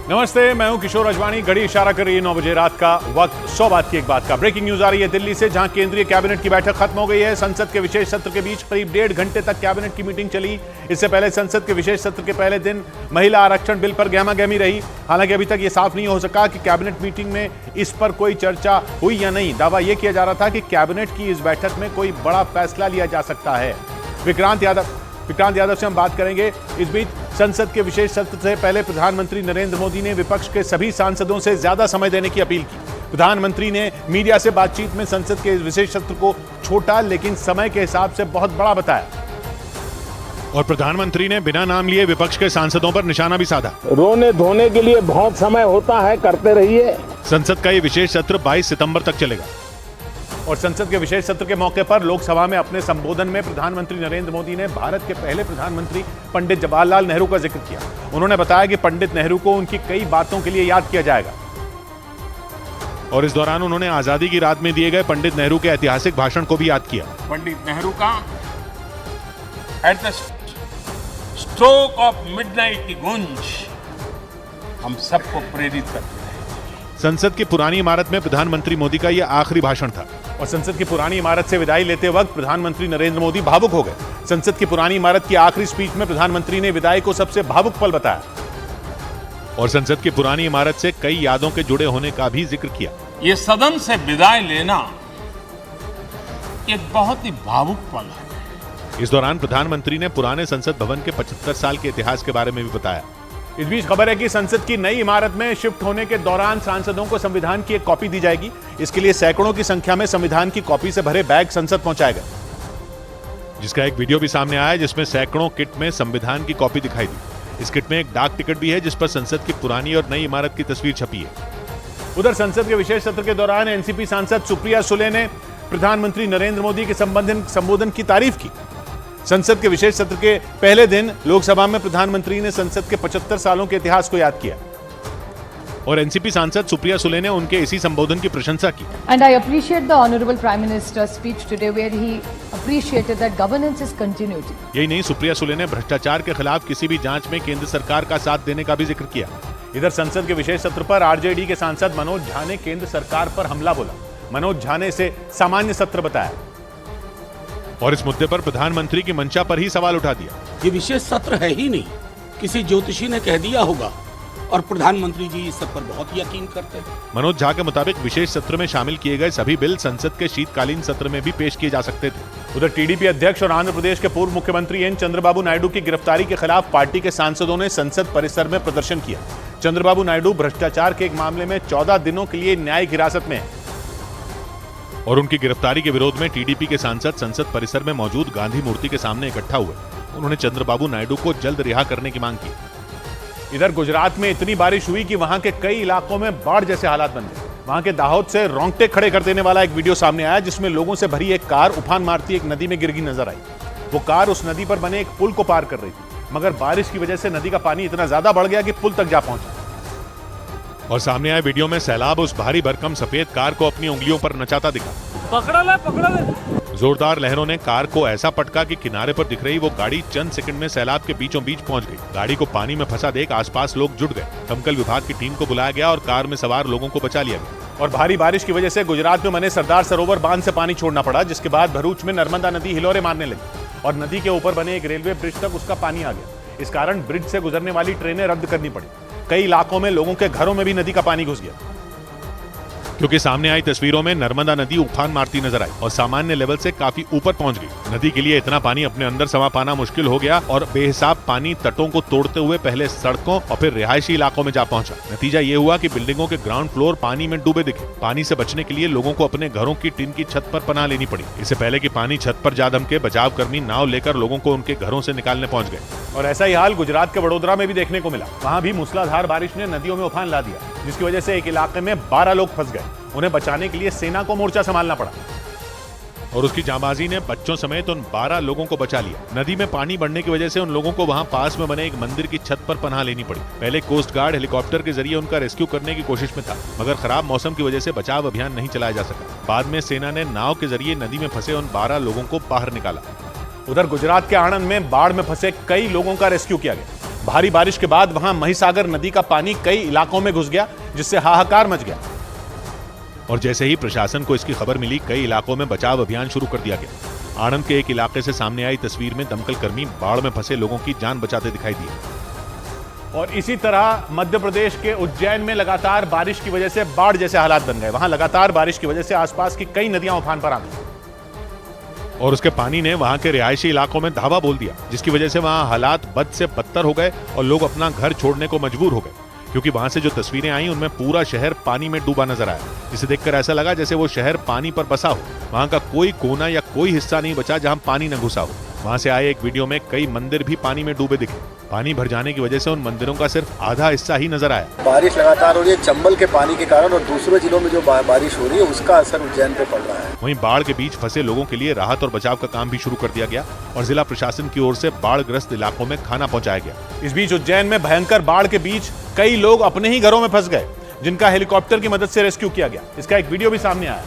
नमस्ते, मैं हूं किशोर अजवाणी। घड़ी इशारा कर रही है 9 बजे रात का वक्त। 100 बात की एक बात का ब्रेकिंग न्यूज आ रही है दिल्ली से, जहां केंद्रीय कैबिनेट की बैठक खत्म हो गई है। संसद के विशेष सत्र के बीच करीब 1.5 घंटे तक कैबिनेट की मीटिंग चली। इससे पहले संसद के विशेष सत्र के पहले दिन महिला आरक्षण बिल पर गहमागहमी रही। हालांकि अभी तक यह साफ नहीं हो सका कि कैबिनेट मीटिंग में इस पर कोई चर्चा हुई या नहीं। दावा यह किया जा रहा था कि कैबिनेट की इस बैठक में कोई बड़ा फैसला लिया जा सकता है। विक्रांत यादव से हम बात करेंगे। इस बीच संसद के विशेष सत्र से पहले प्रधानमंत्री नरेंद्र मोदी ने विपक्ष के सभी सांसदों से ज्यादा समय देने की अपील की। प्रधानमंत्री ने मीडिया से बातचीत में संसद के विशेष सत्र को छोटा लेकिन समय के हिसाब से बहुत बड़ा बताया। और प्रधानमंत्री ने बिना नाम लिए विपक्ष के सांसदों पर निशाना भी साधा। रोने धोने के लिए बहुत समय होता है, करते रहिए। संसद का ये विशेष सत्र 22 सितंबर तक चलेगा। और संसद के विशेष सत्र के मौके पर लोकसभा में अपने संबोधन में प्रधानमंत्री नरेंद्र मोदी ने भारत के पहले प्रधानमंत्री पंडित जवाहरलाल नेहरू का जिक्र किया। उन्होंने बताया कि पंडित नेहरू को उनकी कई बातों के लिए याद किया जाएगा। और इस दौरान उन्होंने आजादी की रात में दिए गए पंडित नेहरू के ऐतिहासिक भाषण को भी याद किया। पंडित नेहरू का at the stroke of midnight की गूंज हम सबको प्रेरित करती है। संसद की पुरानी इमारत में प्रधानमंत्री मोदी का यह आखिरी भाषण था। और संसद की पुरानी इमारत से विदाई लेते वक्त प्रधानमंत्री नरेंद्र मोदी भावुक हो गए। संसद की पुरानी इमारत की आखिरी स्पीच में प्रधानमंत्री ने विदाई को सबसे भावुक पल बताया। और संसद की पुरानी इमारत से कई यादों के जुड़े होने का भी जिक्र किया। ये सदन से विदाई लेना एक बहुत ही भावुक पल है। इस दौरान प्रधानमंत्री ने पुराने संसद भवन के 75 साल के इतिहास के बारे में भी बताया। इस बीच खबर है कि संसद की नई इमारत में शिफ्ट होने के दौरान सांसदों को संविधान की एक कॉपी दी जाएगी। इसके लिए सैकड़ों की संख्या में संविधान की कॉपी से भरे बैग संसद पहुंचाए गए, जिसका एक वीडियो भी सामने आया जिसमें सैकड़ों किट में संविधान की कॉपी दिखाई दी। इस किट में एक डाक टिकट भी है जिस पर संसद की पुरानी और नई इमारत की तस्वीर छपी है। उधर संसद के विशेष सत्र के दौरान एनसीपी सांसद सुप्रिया सुले ने प्रधानमंत्री नरेंद्र मोदी के संबोधन की तारीफ की। संसद के विशेष सत्र के पहले दिन लोकसभा में प्रधानमंत्री ने संसद के 75 सालों के इतिहास को याद किया। और एनसीपी सांसद सुप्रिया सुले ने उनके इसी संबोधन की प्रशंसा की। And I appreciate the Honorable Prime Minister's speech today where he appreciated that governance is continuity. यही नहीं, सुप्रिया सुले ने भ्रष्टाचार के खिलाफ किसी भी जांच में केंद्र सरकार का साथ देने का भी जिक्र किया। इधर संसद के विशेष सत्र पर आरजेडी के सांसद मनोज झा ने केंद्र सरकार पर हमला बोला। मनोज झा ने इसे सामान्य सत्र बताया और इस मुद्दे पर प्रधानमंत्री की मंशा पर ही सवाल उठा दिया। ये विशेष सत्र है ही नहीं, किसी ज्योतिषी ने कह दिया होगा और प्रधानमंत्री जी इस सब पर बहुत यकीन करते हैं। मनोज झा के मुताबिक विशेष सत्र में शामिल किए गए सभी बिल संसद के शीतकालीन सत्र में भी पेश किए जा सकते थे। उधर टीडीपी अध्यक्ष और आंध्र प्रदेश के पूर्व मुख्यमंत्री एन चंद्रबाबू नायडू की गिरफ्तारी के खिलाफ पार्टी के सांसदों ने संसद परिसर में प्रदर्शन किया। चंद्रबाबू नायडू भ्रष्टाचार के एक मामले में 14 दिनों के लिए न्यायिक हिरासत में है। और उनकी गिरफ्तारी के विरोध में टीडीपी के सांसद संसद परिसर में मौजूद गांधी मूर्ति के सामने इकट्ठा हुए। उन्होंने चंद्रबाबू नायडू को जल्द रिहा करने की मांग की। इधर गुजरात में इतनी बारिश हुई कि वहां के कई इलाकों में बाढ़ जैसे हालात बन गए। वहां के दाहोद से रोंगटे खड़े कर देने वाला एक वीडियो सामने आया जिसमें लोगों से भरी एक कार उफान मारती एक नदी में गिर गई नजर आई। वो कार उस नदी पर बने एक पुल को पार कर रही थी, मगर बारिश की वजह से नदी का पानी इतना ज्यादा बढ़ गया कि पुल तक जा पहुंचा। और सामने आए वीडियो में सैलाब उस भारी भरकम सफेद कार को अपनी उंगलियों पर नचाता दिखा। पकड़ा ले। जोरदार लहरों ने कार को ऐसा पटका कि किनारे पर दिख रही वो गाड़ी चंद सेकंड में सैलाब के बीचों बीच पहुंच गई। गाड़ी को पानी में फंसा देख आसपास लोग जुट गए। दमकल विभाग की टीम को बुलाया गया और कार में सवार लोगों को बचा लिया गया। और भारी बारिश की वजह से गुजरात में बने सरदार सरोवर बांध से पानी छोड़ना पड़ा, जिसके बाद भरूच में नर्मदा नदी हिलोरे मारने लगी और नदी के ऊपर बने एक रेलवे ब्रिज तक उसका पानी आ गया। इस कारण ब्रिज से गुजरने वाली ट्रेनें रद्द करनी पड़ी। कई इलाकों में लोगों के घरों में भी नदी का पानी घुस गया, क्योंकि सामने आई तस्वीरों में नर्मदा नदी उफान मारती नजर आई और सामान्य लेवल से काफी ऊपर पहुंच गई। नदी के लिए इतना पानी अपने अंदर समा पाना मुश्किल हो गया और बेहिसाब पानी तटों को तोड़ते हुए पहले सड़कों और फिर रिहायशी इलाकों में जा पहुंचा। नतीजा ये हुआ कि बिल्डिंगों के ग्राउंड फ्लोर पानी में डूबे दिखे। पानी से बचने के लिए लोगों को अपने घरों की टीन की छत पर पनाह लेनी पड़ी। इससे पहले कि पानी छत पर जा धमके, बचाव कर्मी नाव लेकर लोगों को उनके घरों से निकालने पहुंच गए। और ऐसा ही हाल गुजरात के वडोदरा में भी देखने को मिला। वहां भी मूसलाधार बारिश ने नदियों में उफान ला दिया, जिसकी वजह से एक इलाके में 12 लोग फंस गए। उन्हें बचाने के लिए सेना को मोर्चा संभालना पड़ा और उसकी जांबाजी ने बच्चों समेत उन 12 लोगों को बचा लिया। नदी में पानी बढ़ने की वजह से उन लोगों को वहां पास में बने एक मंदिर की छत पर पनाह लेनी पड़ी। पहले कोस्ट गार्ड हेलीकॉप्टर के जरिए उनका रेस्क्यू करने की कोशिश में था, मगर खराब मौसम की वजह से बचाव अभियान नहीं चलाया जा सका। बाद में सेना ने नाव के जरिए नदी में फंसे उन 12 लोगों को बाहर निकाला। उधर गुजरात के आणंद में बाढ़ में फंसे कई लोगों का रेस्क्यू किया गया। भारी बारिश के बाद वहां महिसागर नदी का पानी कई इलाकों में घुस गया, जिससे हाहाकार मच गया। और जैसे ही प्रशासन को इसकी खबर मिली, कई इलाकों में बचाव अभियान शुरू कर दिया गया। आणंद के एक इलाके से सामने आई तस्वीर में दमकल कर्मी बाढ़ में फंसे लोगों की जान बचाते दिखाई दिए। और इसी तरह मध्य प्रदेश के उज्जैन में लगातार बारिश की वजह से बाढ़ जैसे हालात बन गए। वहां लगातार बारिश की वजह से आसपास की कई नदियां उफान पर आ गई और उसके पानी ने वहां के रिहायशी इलाकों में धावा बोल दिया, जिसकी वजह से वहां हालात बद से बदतर हो गए और लोग अपना घर छोड़ने को मजबूर हो गए, क्योंकि वहां से जो तस्वीरें आई उनमें पूरा शहर पानी में डूबा नजर आया, जिसे देखकर ऐसा लगा जैसे वो शहर पानी पर बसा हो। वहां का कोई कोना या कोई हिस्सा नहीं बचा जहां पानी न घुसा हो। वहां से आए एक वीडियो में कई मंदिर भी पानी में डूबे दिखे। पानी भर जाने की वजह से उन मंदिरों का सिर्फ आधा हिस्सा ही नजर आया। बारिश लगातार हो रही है चंबल के पानी के कारण, और दूसरे जिलों में जो बारिश हो रही है उसका असर उज्जैन पे पड़ रहा है। वहीं बाढ़ के बीच फंसे लोगों के लिए राहत और बचाव का काम भी शुरू कर दिया गया और जिला प्रशासन की ओर से बाढ़ग्रस्त इलाकों में खाना पहुंचाया गया। इस बीच उज्जैन में भयंकर बाढ़ के बीच कई लोग अपने ही घरों में फंस गए, जिनका हेलीकॉप्टर की मदद से रेस्क्यू किया गया। इसका एक वीडियो भी सामने आया,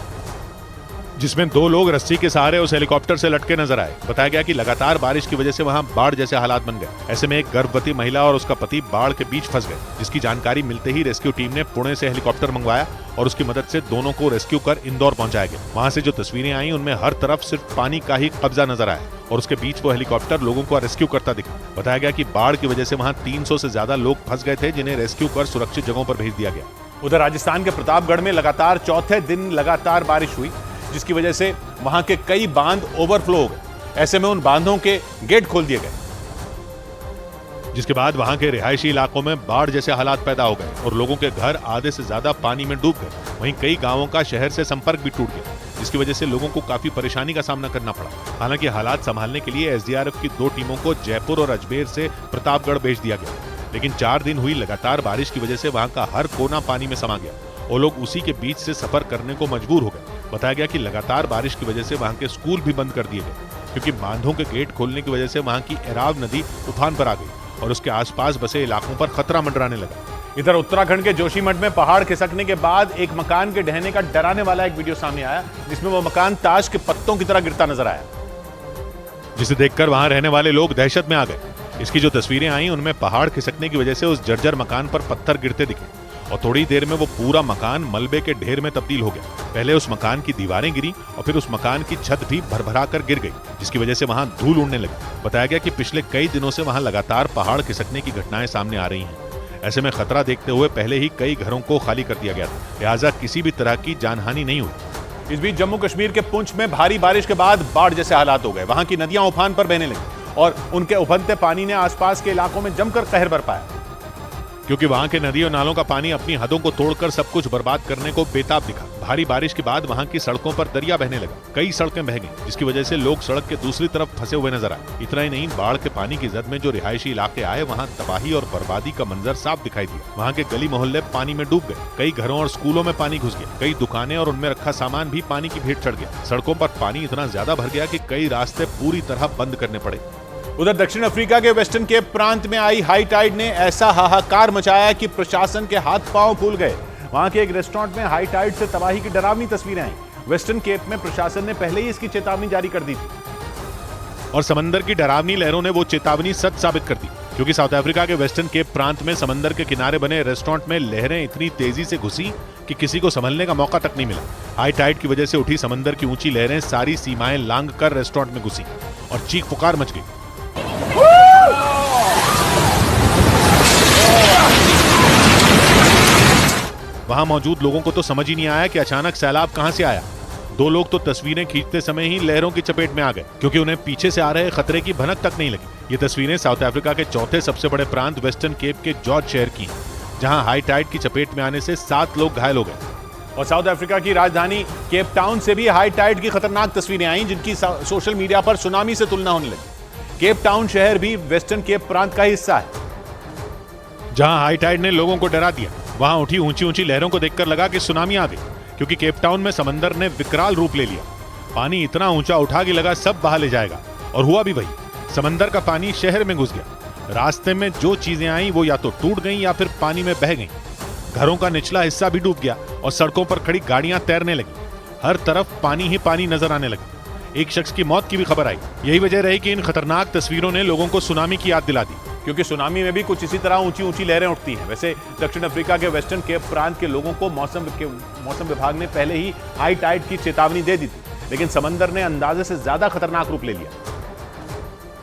जिसमें 2 लोग रस्सी के सहारे उस हेलीकॉप्टर से लटके नजर आए। बताया गया कि लगातार बारिश की वजह से वहां बाढ़ जैसे हालात बन गए। ऐसे में एक गर्भवती महिला और उसका पति बाढ़ के बीच फंस गए, जिसकी जानकारी मिलते ही रेस्क्यू टीम ने पुणे से हेलीकॉप्टर मंगवाया और उसकी मदद से दोनों को रेस्क्यू कर इंदौर पहुंचाया गया। वहां से जो तस्वीरें आई उनमें हर तरफ सिर्फ पानी का ही कब्जा नजर आया और उसके बीच वो हेलीकॉप्टर लोगों को रेस्क्यू करता दिखा। बताया गया कि बाढ़ की वजह से वहां 300 से ज्यादा लोग फंस गए थे, जिन्हें रेस्क्यू कर सुरक्षित जगहों पर भेज दिया गया। उधर राजस्थान के प्रतापगढ़ में लगातार चौथे दिन लगातार बारिश हुई, जिसकी वजह से वहां के कई बांध ओवरफ्लो हो गए। ऐसे में उन बांधों के गेट खोल दिए गए, जिसके बाद वहां के रिहायशी इलाकों में बाढ़ जैसे हालात पैदा हो गए और लोगों के घर आधे से ज्यादा पानी में डूब गए। वहीं कई गांवों का शहर से संपर्क भी टूट गया, जिसकी वजह से लोगों को काफी परेशानी का सामना करना पड़ा। हालांकि हालात संभालने के लिए एसडीआरएफ की 2 टीमों को जयपुर और अजमेर से प्रतापगढ़ भेज दिया गया, लेकिन 4 दिन हुई लगातार बारिश की वजह से वहां का हर कोना पानी में समा गया और लोग उसी के बीच से सफर करने को मजबूर हो गए। बताया गया कि लगातार बारिश की वजह से वहां के स्कूल भी बंद कर दिए गए, क्योंकि बांधों के गेट खोलने की वजह से वहां की एराव नदी उफान पर आ गई और उसके आसपास बसे इलाकों पर खतरा मंडराने लगा। इधर उत्तराखंड के जोशीमठ में पहाड़ खिसकने के बाद एक मकान के ढहने का डराने वाला एक वीडियो सामने आया, जिसमें वो मकान ताश के पत्तों की तरह गिरता नजर आया, जिसे देखकर वहां रहने वाले लोग दहशत में आ गए। इसकी जो तस्वीरें आई उनमें पहाड़ खिसकने की वजह से उस जर्जर मकान पर पत्थर गिरते दिखे और थोड़ी देर में वो पूरा मकान मलबे के ढेर में तब्दील हो गया। पहले उस मकान की दीवारें गिरी और फिर उस मकान की छत भी भरभरा कर गिर गई, जिसकी वजह से वहां धूल उड़ने लगी। बताया गया कि पिछले कई दिनों से वहां लगातार पहाड़ खिसकने की घटनाएं सामने आ रही हैं। ऐसे में खतरा देखते हुए पहले ही कई घरों को खाली कर दिया गया था, लिहाजा किसी भी तरह की जानहानि नहीं हुई। इस बीच जम्मू कश्मीर के पुंछ में भारी बारिश के बाद बाढ़ जैसे हालात हो गए। वहां की नदियां उफान पर बहने लगी और उनके उफनते पानी ने आसपास के इलाकों में जमकर कहर बरपाया, क्योंकि वहां के नदी और नालों का पानी अपनी हदों को तोड़कर सब कुछ बर्बाद करने को बेताब दिखा। भारी बारिश के बाद वहां की सड़कों पर दरिया बहने लगा, कई सड़कें बह गईं, जिसकी वजह से लोग सड़क के दूसरी तरफ फंसे हुए नजर आए। इतना ही नहीं, बाढ़ के पानी की जद में जो रिहायशी इलाके आए वहां तबाही और बर्बादी का मंजर साफ दिखाई दिया। वहां के गली मोहल्ले पानी में डूब गए, कई घरों और स्कूलों में पानी घुस गया, कई दुकानें और उनमें रखा सामान भी पानी की भेंट चढ़ गया। सड़कों पर पानी इतना ज्यादा भर गया कि कई रास्ते पूरी तरह बंद करने पड़े। उधर दक्षिण अफ्रीका के वेस्टर्न केप प्रांत में आई हाई टाइड ने ऐसा हाहाकार मचाया कि प्रशासन के हाथ पांव फूल गए। वहां के एक रेस्टोरेंट में हाई टाइड से तबाही की डरावनी तस्वीरें आई। वेस्टर्न केप में प्रशासन ने पहले ही इसकी चेतावनी जारी कर दी थी और समंदर की डरावनी लहरों ने वो चेतावनी सच साबित कर दी, क्योंकि साउथ अफ्रीका के वेस्टर्न केप प्रांत में समंदर के किनारे बने रेस्टोरेंट में लहरें इतनी तेजी से घुसी कि किसी को संभलने का मौका तक नहीं मिला। हाई टाइड की वजह से उठी समंदर की ऊंची लहरें सारी सीमाएं लांघ कर रेस्टोरेंट में घुसी और चीख पुकार मच गई। वहां मौजूद लोगों को तो समझ ही नहीं आया कि अचानक सैलाब कहां से आया। 2 लोग तो तस्वीरें खींचते समय ही लहरों की चपेट में आ गए, क्योंकि उन्हें पीछे से आ रहे खतरे की भनक तक नहीं लगी। ये तस्वीरें साउथ अफ्रीका के चौथे सबसे बड़े प्रांत वेस्टर्न केप के जॉर्ज शहर की हैं, जहां हाई टाइड की चपेट में आने से 7 लोग घायल हो गए। और साउथ अफ्रीका की राजधानी केप टाउन से भी हाई टाइड की खतरनाक तस्वीरें आई, जिनकी सोशल मीडिया पर सुनामी से तुलना होने लगी। केप टाउन शहर भी वेस्टर्न केप प्रांत का हिस्सा है, जहां हाई टाइड ने लोगों को डरा दिया। वहां उठी ऊंची ऊंची लहरों को देखकर लगा कि सुनामी आ गई, क्योंकि केप टाउन में समंदर ने विकराल रूप ले लिया। पानी इतना ऊंचा उठा कि लगा सब बहा ले जाएगा, और हुआ भी वही। समंदर का पानी शहर में घुस गया। रास्ते में जो चीजें आई वो या तो टूट गईं या फिर पानी में बह गईं। घरों का निचला हिस्सा भी डूब गया और सड़कों पर खड़ी गाड़ियां तैरने लगी। हर तरफ पानी ही पानी नजर आने लगा। एक शख्स की मौत की भी खबर आई। यही वजह रही कि इन खतरनाक तस्वीरों ने लोगों को सुनामी की याद दिला दी। क्योंकि सुनामी में भी कुछ इसी तरह ऊंची ऊंची लहरें उठती हैं। वैसे दक्षिण अफ्रीका के वेस्टर्न केप प्रांत के लोगों को मौसम विभाग ने पहले ही हाई टाइड की चेतावनी दे दी थी, लेकिन समंदर ने अंदाजे से ज्यादा खतरनाक रूप ले लिया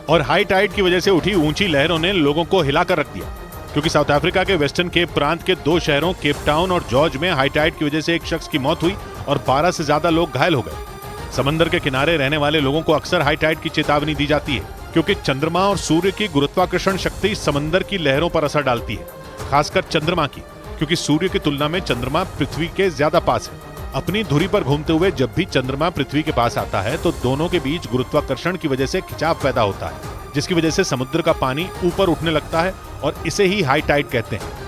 और हाई टाइड की वजह से उठी ऊंची लहरों ने लोगों को हिलाकर रख दिया, क्योंकि साउथ अफ्रीका के वेस्टर्न केप प्रांत के 2 शहरों केप टाउन और जॉर्ज में हाई टाइड की वजह से एक शख्स की मौत हुई और 12 से ज्यादा लोग घायल हो गए। समंदर के किनारे रहने वाले लोगों को अक्सर हाई टाइड की चेतावनी दी जाती है, क्योंकि चंद्रमा और सूर्य की गुरुत्वाकर्षण शक्ति समंदर की लहरों पर असर डालती है, खासकर चंद्रमा की, क्योंकि सूर्य की तुलना में चंद्रमा पृथ्वी के ज्यादा पास है। अपनी धुरी पर घूमते हुए जब भी चंद्रमा पृथ्वी के पास आता है तो दोनों के बीच गुरुत्वाकर्षण की वजह से खिंचाव पैदा होता है, जिसकी वजह से समुद्र का पानी ऊपर उठने लगता है और इसे ही हाई टाइड कहते हैं।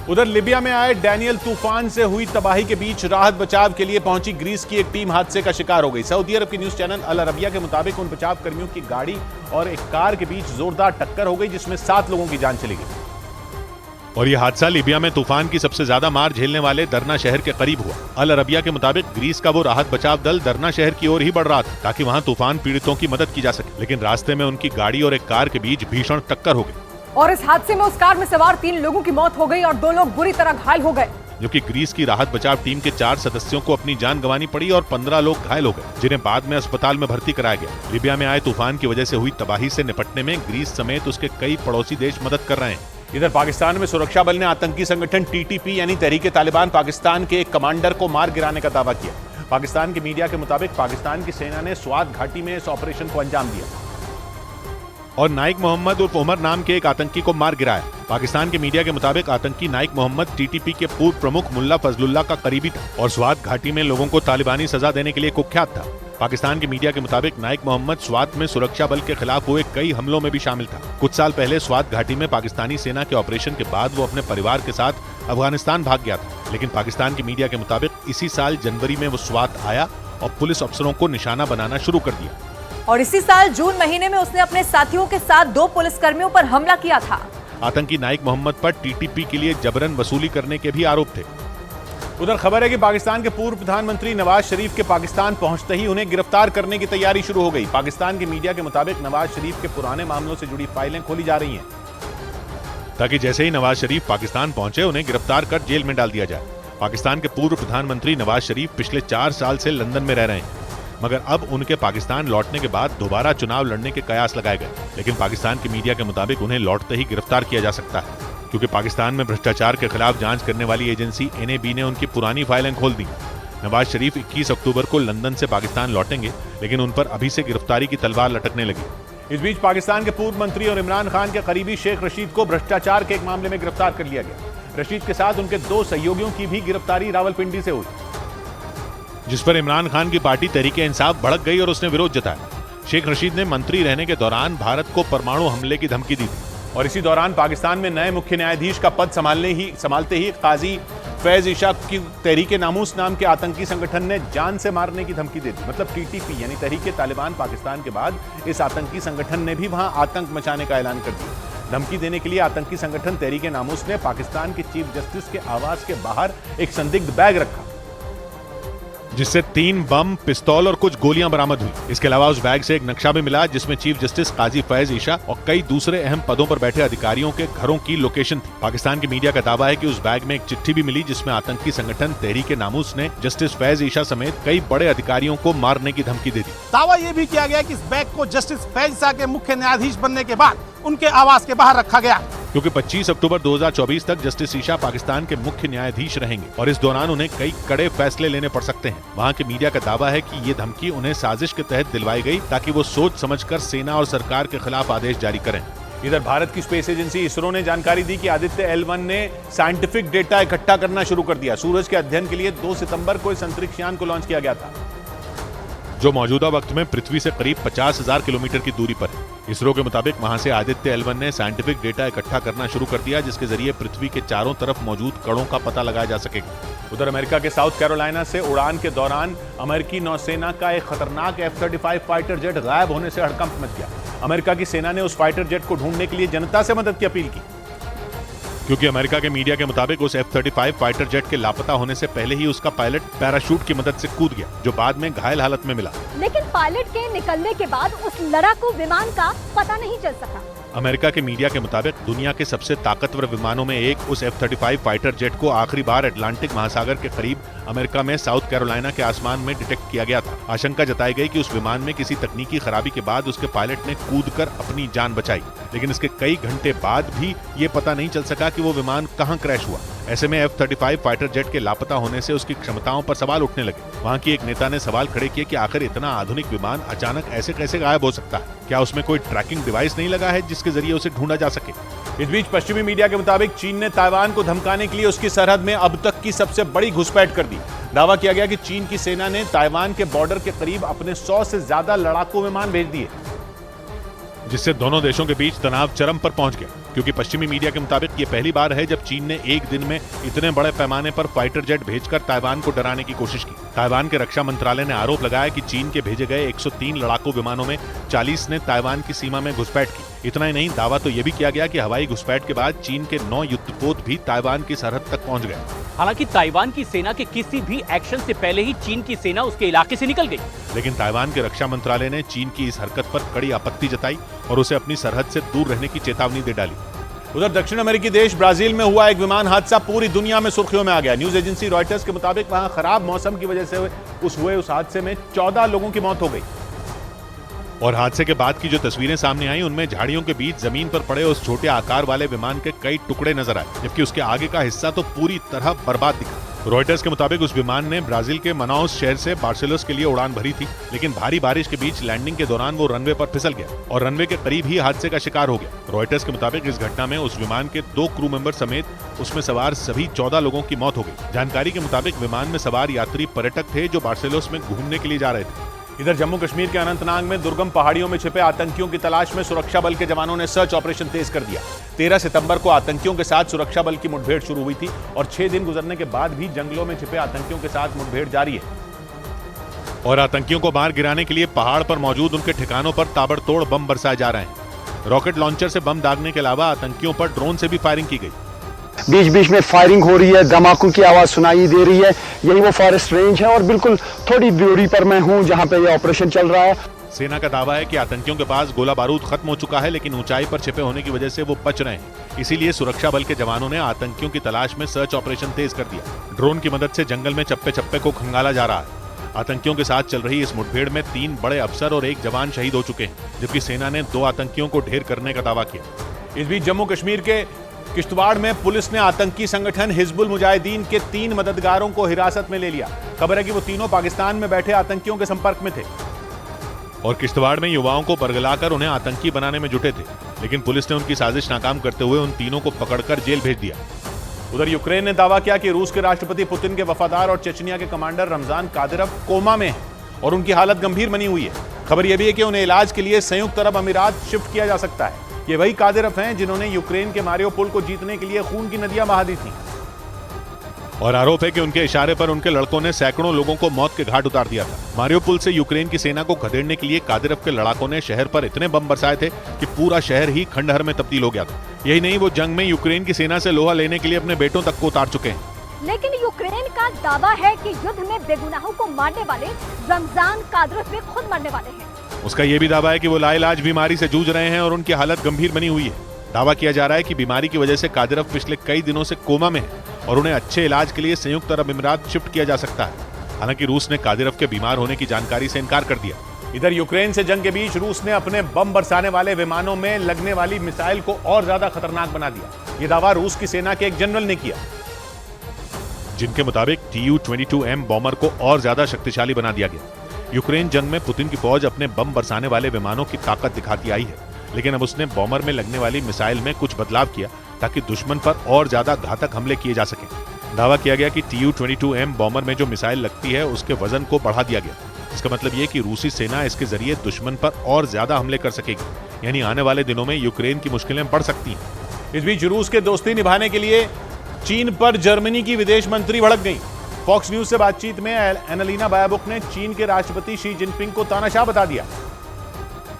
उधर लिबिया में आए डैनियल तूफान से हुई तबाही के बीच राहत बचाव के लिए पहुंची ग्रीस की एक टीम हादसे का शिकार हो गई। सऊदी अरब की न्यूज चैनल अल अरबिया के मुताबिक उन बचाव कर्मियों की गाड़ी और एक कार के बीच जोरदार टक्कर हो गई, जिसमें 7 लोगों की जान चली गई। और यह हादसा लिबिया में तूफान की सबसे ज्यादा मार झेलने वाले दरना शहर के करीब हुआ। अल अरबिया के मुताबिक ग्रीस का वो राहत बचाव दल दरना शहर की ओर ही बढ़ रहा था ताकि वहां तूफान पीड़ितों की मदद की जा सके, लेकिन रास्ते में उनकी गाड़ी और एक कार के बीच भीषण टक्कर हो गई और इस हादसे में उस कार में सवार 3 लोगों की मौत हो गई और 2 लोग बुरी तरह घायल हो गए, जबकि ग्रीस की राहत बचाव टीम के 4 सदस्यों को अपनी जान गंवानी पड़ी और 15 लोग घायल हो गए, जिन्हें बाद में अस्पताल में भर्ती कराया गया। लिबिया में आए तूफान की वजह से हुई तबाही से निपटने में ग्रीस समेत उसके कई पड़ोसी देश मदद कर रहे हैं। इधर पाकिस्तान में सुरक्षा बल ने आतंकी संगठन टीटीपी यानी तहरीके तालिबान पाकिस्तान के एक कमांडर को मार गिराने का दावा किया। पाकिस्तान की मीडिया के मुताबिक पाकिस्तान की सेना ने स्वात घाटी में इस ऑपरेशन को अंजाम दिया और नाइक मोहम्मद उर्फ उमर नाम के एक आतंकी को मार गिराया। पाकिस्तान के मीडिया के मुताबिक आतंकी नाइक मोहम्मद टीटीपी के पूर्व प्रमुख मुल्ला फजलुल्लाह का करीबी था और स्वात घाटी में लोगों को तालिबानी सजा देने के लिए कुख्यात था। पाकिस्तान की मीडिया के मुताबिक नाइक मोहम्मद स्वात में सुरक्षा बल के खिलाफ हुए कई हमलों में भी शामिल था। कुछ साल पहले स्वात घाटी में पाकिस्तानी सेना के ऑपरेशन के बाद वो अपने परिवार के साथ अफगानिस्तान भाग गया था, लेकिन पाकिस्तान की मीडिया के मुताबिक इसी साल जनवरी में वो स्वात आया और पुलिस अफसरों को निशाना बनाना शुरू कर दिया और इसी साल जून महीने में उसने अपने साथियों के साथ 2 पुलिसकर्मियों पर हमला किया था। आतंकी नाइक मोहम्मद पर टीटीपी के लिए जबरन वसूली करने के भी आरोप थे। उधर खबर है कि पाकिस्तान के पूर्व प्रधानमंत्री नवाज शरीफ के पाकिस्तान पहुंचते ही उन्हें गिरफ्तार करने की तैयारी शुरू हो गई। पाकिस्तान की मीडिया के मुताबिक नवाज शरीफ के पुराने मामलों से जुड़ी फाइलें खोली जा रही हैं ताकि जैसे ही नवाज शरीफ पाकिस्तान पहुंचे उन्हें गिरफ्तार कर जेल में डाल दिया जाए। पाकिस्तान के पूर्व प्रधानमंत्री नवाज शरीफ पिछले 4 साल से लंदन में रह रहे हैं, मगर अब उनके पाकिस्तान लौटने के बाद दोबारा चुनाव लड़ने के कयास लगाए गए, लेकिन पाकिस्तान की मीडिया के मुताबिक उन्हें लौटते ही गिरफ्तार किया जा सकता है, क्योंकि पाकिस्तान में भ्रष्टाचार के खिलाफ जांच करने वाली एजेंसी NAB ने उनकी पुरानी फाइलें खोल दी। नवाज शरीफ 21 अक्टूबर को लंदन से पाकिस्तान लौटेंगे, लेकिन उन पर अभी से गिरफ्तारी की तलवार लटकने लगी। इस बीच पाकिस्तान के पूर्व मंत्री और इमरान खान के करीबी शेख रशीद को भ्रष्टाचार के एक मामले में गिरफ्तार कर लिया गया। रशीद के साथ उनके 2 सहयोगियों की भी गिरफ्तारी रावलपिंडी से हुई, जिस पर इमरान खान की पार्टी तहरीके इंसाफ भड़क गई और उसने विरोध जताया। शेख रशीद ने मंत्री रहने के दौरान भारत को परमाणु हमले की धमकी दी थी और इसी दौरान पाकिस्तान में नए मुख्य न्यायाधीश का पद संभालते ही काजी फैज ईशा की तहरीके नामूस नाम के आतंकी संगठन ने जान से मारने की धमकी दे दी। मतलब टीटीपी यानी तहरीके तालिबान पाकिस्तान के बाद इस आतंकी संगठन ने भी वहां आतंक मचाने का ऐलान कर दिया। धमकी देने के लिए आतंकी संगठन तहरीके नामूस ने पाकिस्तान के चीफ जस्टिस के आवास के बाहर एक संदिग्ध बैग रखा, जिससे 3 बम, पिस्तौल और कुछ गोलियां बरामद हुई। इसके अलावा उस बैग से एक नक्शा भी मिला जिसमें चीफ जस्टिस काजी फैज ईशा और कई दूसरे अहम पदों पर बैठे अधिकारियों के घरों की लोकेशन थी। पाकिस्तान की मीडिया का दावा है कि उस बैग में एक चिट्ठी भी मिली जिसमें आतंकी संगठन तहरीके नामूस ने जस्टिस फैज ईशा समेत कई बड़े अधिकारियों को मारने की धमकी दे दी। दावा ये भी किया गया कि इस बैग को जस्टिस फैज ईशा के मुख्य न्यायाधीश बनने के बाद उनके आवास के बाहर रखा गया, क्योंकि 25 अक्टूबर 2024 तक जस्टिस ईशा पाकिस्तान के मुख्य न्यायाधीश रहेंगे और इस दौरान उन्हें कई कड़े फैसले लेने पड़ सकते हैं। वहां की मीडिया का दावा है कि ये धमकी उन्हें साजिश के तहत दिलवाई गई ताकि वो सोच समझकर सेना और सरकार के खिलाफ आदेश जारी करें। इधर भारत की स्पेस एजेंसी इसरो ने जानकारी दी कि आदित्य L1 ने साइंटिफिक डेटा इकट्ठा करना शुरू कर दिया। सूरज के अध्ययन के लिए 2 सितंबर को इस अंतरिक्ष यान को लॉन्च किया गया था, जो मौजूदा वक्त में पृथ्वी से करीब 50,000 किलोमीटर की दूरी पर है। इसरो के मुताबिक वहां से आदित्य L1 ने साइंटिफिक डेटा इकट्ठा करना शुरू कर दिया, जिसके जरिए पृथ्वी के चारों तरफ मौजूद कणों का पता लगाया जा सकेगा। उधर अमेरिका के साउथ कैरोलिना से उड़ान के दौरान अमेरिकी नौसेना का एक खतरनाक F-35 फाइटर जेट गायब होने से हड़कंप मच गया। अमेरिका की सेना ने उस फाइटर जेट को ढूंढने के लिए जनता से मदद की अपील की, क्योंकि अमेरिका के मीडिया के मुताबिक उस F-35 फाइटर जेट के लापता होने से पहले ही उसका पायलट पैराशूट की मदद से कूद गया, जो बाद में घायल हालत में मिला। लेकिन पायलट के निकलने के बाद उस लड़ाकू विमान का पता नहीं चल सका। अमेरिका के मीडिया के मुताबिक दुनिया के सबसे ताकतवर विमानों में एक उस F-35 फाइटर जेट को आखिरी बार अटलांटिक महासागर के करीब अमेरिका में साउथ कैरोलिना के आसमान में डिटेक्ट किया गया था। आशंका जताई गई कि उस विमान में किसी तकनीकी खराबी के बाद उसके पायलट ने कूदकर अपनी जान बचाई, लेकिन इसके कई घंटे बाद भी ये पता नहीं चल सका कि वो विमान कहां क्रैश हुआ। ऐसे में F-35 फाइटर जेट के लापता होने से उसकी क्षमताओं पर सवाल उठने लगे। वहां की एक नेता ने सवाल खड़े किए कि आखिर इतना आधुनिक विमान अचानक ऐसे कैसे गायब हो सकता है? क्या उसमें कोई ट्रैकिंग डिवाइस नहीं लगा है जिसके जरिए उसे ढूंढा जा सके? इस बीच पश्चिमी मीडिया के मुताबिक चीन ने ताइवान को धमकाने के लिए उसकी सरहद में अब तक की सबसे बड़ी घुसपैठ कर दी। दावा किया गया कि चीन की सेना ने ताइवान के बॉर्डर के करीब अपने 100 से ज्यादा लड़ाकू विमान भेज दिए, जिससे दोनों देशों के बीच तनाव चरम पर पहुंच गया। क्योंकि पश्चिमी मीडिया के मुताबिक ये पहली बार है जब चीन ने एक दिन में इतने बड़े पैमाने पर फाइटर जेट भेजकर ताइवान को डराने की कोशिश की। ताइवान के रक्षा मंत्रालय ने आरोप लगाया कि चीन के भेजे गए 103 लड़ाकू विमानों में 40 ने ताइवान की सीमा में घुसपैठ की। इतना ही नहीं, दावा तो यह भी किया गया कि हवाई घुसपैठ के बाद चीन के 9 युद्धपोत भी ताइवान की सरहद तक पहुंच गए। हालांकि ताइवान की सेना के किसी भी एक्शन से पहले ही चीन की सेना उसके इलाके से निकल गई। लेकिन ताइवान के रक्षा मंत्रालय ने चीन की इस हरकत पर कड़ी आपत्ति जताई और उसे अपनी सरहद से दूर रहने की चेतावनी दे डाली। उधर दक्षिण अमेरिकी देश ब्राजील में हुआ एक विमान हादसा पूरी दुनिया में सुर्खियों में आ गया। न्यूज एजेंसी रॉयटर्स के मुताबिक वहां खराब मौसम की वजह से उस हादसे में 14 लोगों की मौत हो गई। और हादसे के बाद की जो तस्वीरें सामने आई उनमें झाड़ियों के बीच जमीन पर पड़े उस छोटे आकार वाले विमान के कई टुकड़े नजर आए, जबकि उसके आगे का हिस्सा तो पूरी तरह बर्बाद दिखा। रॉयटर्स के मुताबिक उस विमान ने ब्राजील के मनाउस शहर से बार्सिलोस के लिए उड़ान भरी थी, लेकिन भारी बारिश के बीच लैंडिंग के दौरान वो रनवे पर फिसल गया और रनवे के करीब ही हादसे का शिकार हो गया। रॉयटर्स के मुताबिक इस घटना में उस विमान के 2 क्रू मेंबर समेत उसमें सवार सभी 14 लोगों की मौत हो गई। जानकारी के मुताबिक विमान में सवार यात्री पर्यटक थे जो बार्सिलोस में घूमने के लिए जा रहे थे। इधर जम्मू कश्मीर के अनंतनाग में दुर्गम पहाड़ियों में छिपे आतंकियों की तलाश में सुरक्षा बल के जवानों ने सर्च ऑपरेशन तेज कर दिया। 13 सितंबर को आतंकियों के साथ सुरक्षा बल की मुठभेड़ शुरू हुई थी और 6 दिन गुजरने के बाद भी जंगलों में छिपे आतंकियों के साथ मुठभेड़ जारी है। और आतंकियों को मार गिराने के लिए पहाड़ पर मौजूद उनके ठिकानों पर ताबड़तोड़ बम बरसाए जा रहे हैं। रॉकेट लॉन्चर से बम दागने के अलावा आतंकियों पर ड्रोन से भी फायरिंग की गई। बीच बीच में फायरिंग हो रही है, धमाकों की आवाज सुनाई दे रही है। यही वो फॉरेस्ट रेंज है और बिल्कुल थोड़ी दूरी पर मैं हूं जहां पे ये ऑपरेशन चल रहा है। सेना का दावा है कि आतंकियों के पास गोला बारूद खत्म हो चुका है, लेकिन ऊंचाई पर छिपे होने की वजह से वो बच रहे हैं। इसीलिए सुरक्षा बल के जवानों ने आतंकियों की तलाश में सर्च ऑपरेशन तेज कर दिया। ड्रोन की मदद से जंगल में चप्पे चप्पे को खंगाला जा रहा है। आतंकियों के साथ चल रही इस मुठभेड़ में 3 बड़े अफसर और 1 जवान शहीद हो चुके हैं, जबकि सेना ने 2 आतंकियों को ढेर करने का दावा किया। इस बीच जम्मू कश्मीर के किश्तवाड़ में पुलिस ने आतंकी संगठन हिजबुल मुजाहिदीन के 3 मददगारों को हिरासत में ले लिया। खबर है कि वो तीनों पाकिस्तान में बैठे आतंकियों के संपर्क में थे और किश्तवाड़ में युवाओं को बरगलाकर उन्हें आतंकी बनाने में जुटे थे, लेकिन पुलिस ने उनकी साजिश नाकाम करते हुए उन तीनों को पकड़कर जेल भेज दिया। उधर यूक्रेन ने दावा किया कि रूस के राष्ट्रपति पुतिन के वफादार और चेचनिया के कमांडर रमजान कादिरव कोमा में हैं और उनकी हालत गंभीर बनी हुई है। खबर यह भी है कि उन्हें इलाज के लिए संयुक्त अरब अमीरात शिफ्ट किया जा सकता है। ये वही कादिरव हैं जिन्होंने यूक्रेन के मारियोपोल को जीतने के लिए खून की नदियां बहा दी थीं। और आरोप है कि उनके इशारे पर उनके लड़कों ने सैकड़ों लोगों को मौत के घाट उतार दिया था। मारियोपोल से यूक्रेन की सेना को खदेड़ने के लिए कादिरव के लड़ाकों ने शहर पर इतने बम बरसाए थे कि पूरा शहर ही खंडहर में तब्दील हो गया था। यही नहीं, वो जंग में यूक्रेन की सेना से लोहा लेने के लिए अपने बेटों तक को उतार चुके हैं। लेकिन यूक्रेन का दावा है कि युद्ध में बेगुनाहों को मारने वाले रमजान कादिरव भी खुद मरने वाले हैं। उसका यह भी दावा है कि वो लाइलाज बीमारी से जूझ रहे हैं और उनकी हालत गंभीर बनी हुई है। दावा किया जा रहा है कि बीमारी की वजह से कादिरव पिछले कई दिनों से कोमा में है और उन्हें अच्छे इलाज के लिए संयुक्त अरब अमीरात शिफ्ट किया जा सकता है। हालांकि रूस ने कादिरव के बीमार होने की जानकारी से इनकार कर दिया। इधर यूक्रेन से जंग के बीच रूस ने अपने बम बरसाने वाले विमानों में लगने वाली मिसाइल को और ज्यादा खतरनाक बना दिया। यह दावा रूस की सेना के एक जनरल ने किया, जिनके मुताबिक Tu-22M बॉम्बर को और ज्यादा शक्तिशाली बना दिया गया। यूक्रेन जंग में पुतिन की फौज अपने बम बरसाने वाले विमानों की ताकत दिखाती आई है, लेकिन अब उसने बॉम्बर में लगने वाली मिसाइल में कुछ बदलाव किया ताकि दुश्मन पर और ज्यादा घातक हमले किए जा सकें। दावा किया गया कि Tu-22M बॉम्बर में जो मिसाइल लगती है उसके वजन को बढ़ा दिया गया। इसका मतलब यह कि रूसी सेना इसके जरिए दुश्मन पर और ज्यादा हमले कर सकेगी, यानी आने वाले दिनों में यूक्रेन की मुश्किलें बढ़ सकती हैं। इस बीच रूस के दोस्ती निभाने के लिए चीन पर जर्मनी की विदेश मंत्री भड़क गई। फॉक्स न्यूज से बातचीत में एनालिना बायाबुक ने चीन के राष्ट्रपति शी जिनपिंग को तानाशाह बता दिया।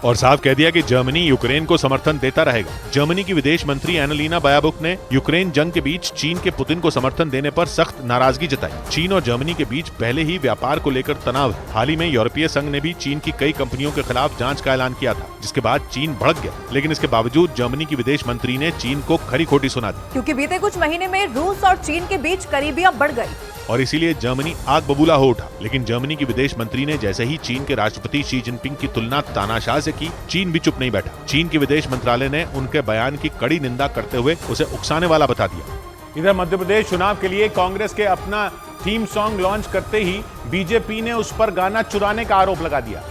और साफ कह दिया कि जर्मनी यूक्रेन को समर्थन देता रहेगा। जर्मनी की विदेश मंत्री एनालिना बायाबुक ने यूक्रेन जंग के बीच चीन के पुतिन को समर्थन देने पर सख्त नाराजगी जताई। चीन और जर्मनी के बीच पहले ही व्यापार को लेकर तनाव है। हाल ही में यूरोपीय संघ ने भी चीन की कई कंपनियों के खिलाफ जांच का ऐलान किया था, जिसके बाद चीन भड़क गया। लेकिन इसके बावजूद जर्मनी की विदेश मंत्री ने चीन को खरी खोटी सुना दी, क्योंकि बीते कुछ महीने में रूस और चीन के बीच करीबियां बढ़ गई और इसीलिए जर्मनी आग बबूला हो उठा। लेकिन जर्मनी की विदेश मंत्री ने जैसे ही चीन के राष्ट्रपति शी जिनपिंग की तुलना तानाशाह से की, चीन भी चुप नहीं बैठा। चीन के विदेश मंत्रालय ने उनके बयान की कड़ी निंदा करते हुए उसे उकसाने वाला बता दिया। इधर मध्य प्रदेश चुनाव के लिए कांग्रेस के अपना थीम सॉन्ग लॉन्च करते ही बीजेपी ने उस पर गाना चुराने का आरोप लगा दिया।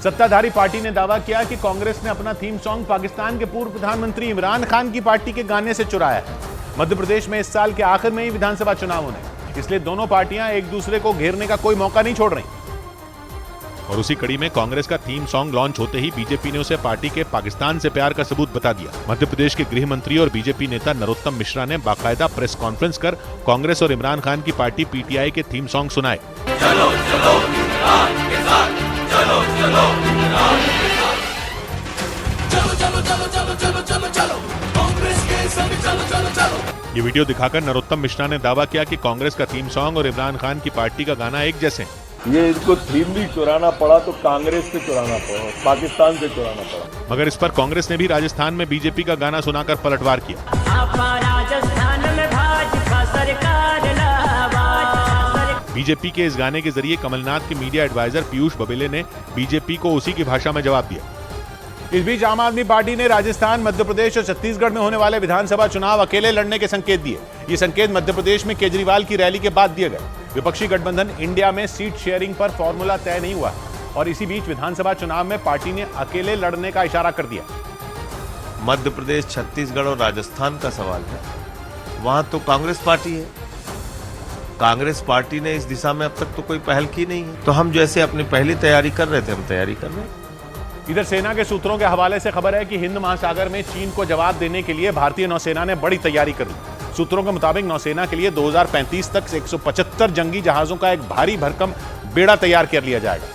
सत्ताधारी पार्टी ने दावा किया कि कांग्रेस ने अपना थीम सॉन्ग पाकिस्तान के पूर्व प्रधानमंत्री इमरान खान की पार्टी के गाने से चुराया है। मध्य प्रदेश में इस साल के आखिर में ही विधानसभा चुनाव होने, इसलिए दोनों पार्टियां एक दूसरे को घेरने का कोई मौका नहीं छोड़ रही। और उसी कड़ी में कांग्रेस का थीम सॉन्ग लॉन्च होते ही बीजेपी ने उसे पार्टी के पाकिस्तान से प्यार का सबूत बता दिया। मध्य प्रदेश के गृह मंत्री और बीजेपी नेता नरोत्तम मिश्रा ने बाकायदा प्रेस कॉन्फ्रेंस कर कांग्रेस और इमरान खान की पार्टी पीटीआई के थीम सॉन्ग सुनाए। चलो चलो इमरान के साथ, चलो चलो इमरान के साथ, चलो चलो चलो चलो चलो चलो चलो कांग्रेस के संग चलो चलो चलो। ये वीडियो दिखाकर नरोत्तम मिश्रा ने दावा किया कि कांग्रेस का थीम सॉन्ग और इमरान खान की पार्टी का गाना एक जैसे हैं। ये इनको थीम भी चुराना पड़ा तो कांग्रेस से चुराना पड़ा, पाकिस्तान से चुराना पड़ा। मगर इस पर कांग्रेस ने भी राजस्थान में बीजेपी का गाना सुनाकर पलटवार किया। बीजेपी के इस गाने के जरिए कमलनाथ के मीडिया एडवाइजर पीयूष बबेले ने बीजेपी को उसी की भाषा में जवाब दिया। इस बीच आम आदमी पार्टी ने राजस्थान, मध्य प्रदेश और छत्तीसगढ़ में होने वाले विधानसभा चुनाव अकेले लड़ने के संकेत दिए। ये संकेत मध्य प्रदेश में केजरीवाल की रैली के बाद दिए गए। विपक्षी गठबंधन इंडिया में सीट शेयरिंग पर फॉर्मूला तय नहीं हुआ और इसी बीच विधानसभा चुनाव में पार्टी ने अकेले लड़ने का इशारा कर दिया। मध्य प्रदेश, छत्तीसगढ़ और राजस्थान का सवाल है, वहां तो कांग्रेस पार्टी है। कांग्रेस पार्टी ने इस दिशा में अब तक तो कोई पहल की नहीं है, तो हम जैसे अपनी पहली तैयारी कर रहे थे, हम तैयारी कर रहे हैं। इधर सेना के सूत्रों के हवाले से खबर है कि हिंद महासागर में चीन को जवाब देने के लिए भारतीय नौसेना ने बड़ी तैयारी कर ली। सूत्रों के मुताबिक नौसेना के लिए 2035 तक 175 जंगी जहाजों का एक भारी भरकम बेड़ा तैयार कर लिया जाएगा,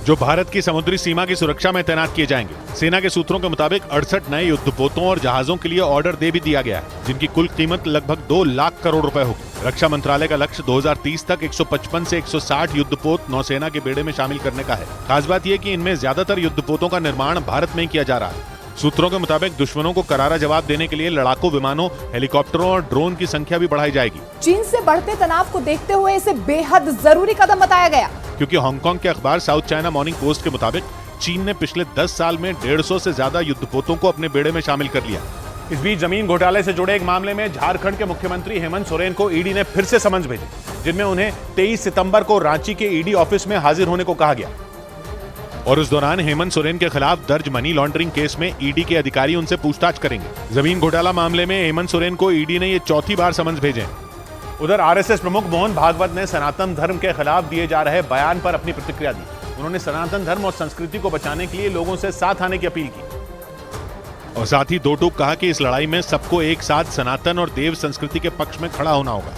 जो भारत की समुद्री सीमा की सुरक्षा में तैनात किए जाएंगे। सेना के सूत्रों के मुताबिक 68 नए युद्धपोतों और जहाजों के लिए ऑर्डर दे भी दिया गया है, जिनकी कुल कीमत लगभग 2 लाख करोड़ रुपए होगी। रक्षा मंत्रालय का लक्ष्य 2030 तक 155 से 160 युद्धपोत नौसेना के बेड़े में शामिल करने का है। खास बात यह कि इनमें ज्यादातर युद्धपोतों का निर्माण भारत में किया जा रहा है। सूत्रों के मुताबिक दुश्मनों को करारा जवाब देने के लिए लड़ाकू विमानों, हेलीकॉप्टरों और ड्रोन की संख्या भी बढ़ाई जाएगी। चीन से बढ़ते तनाव को देखते हुए इसे बेहद जरूरी कदम बताया गया, क्योंकि हांगकांग के अखबार साउथ चाइना मॉर्निंग पोस्ट के मुताबिक चीन ने पिछले 10 साल में 150 से ज्यादा युद्धपोतों को अपने बेड़े में शामिल कर लिया। इस बीच जमीन घोटाले से जुड़े एक मामले में झारखंड के मुख्यमंत्री हेमंत सोरेन को ईडी ने फिर से समन्स भेजे, जिनमें उन्हें 23 सितंबर को रांची के ईडी ऑफिस में हाजिर होने को कहा गया। और उस दौरान हेमंत सोरेन के खिलाफ दर्ज मनी लॉन्ड्रिंग केस में ईडी के अधिकारी उनसे पूछताछ करेंगे। जमीन घोटाला मामले में हेमंत सोरेन को ईडी ने ये चौथी बार समन्स भेजे। उधर आरएसएस प्रमुख मोहन भागवत ने सनातन धर्म के खिलाफ दिए जा रहे बयान पर अपनी प्रतिक्रिया दी। उन्होंने सनातन धर्म और संस्कृति को बचाने के लिए लोगों से साथ आने की अपील की और साथ ही दो टूक कहा कि इस लड़ाई में सबको एक साथ सनातन और देव संस्कृति के पक्ष में खड़ा होना होगा।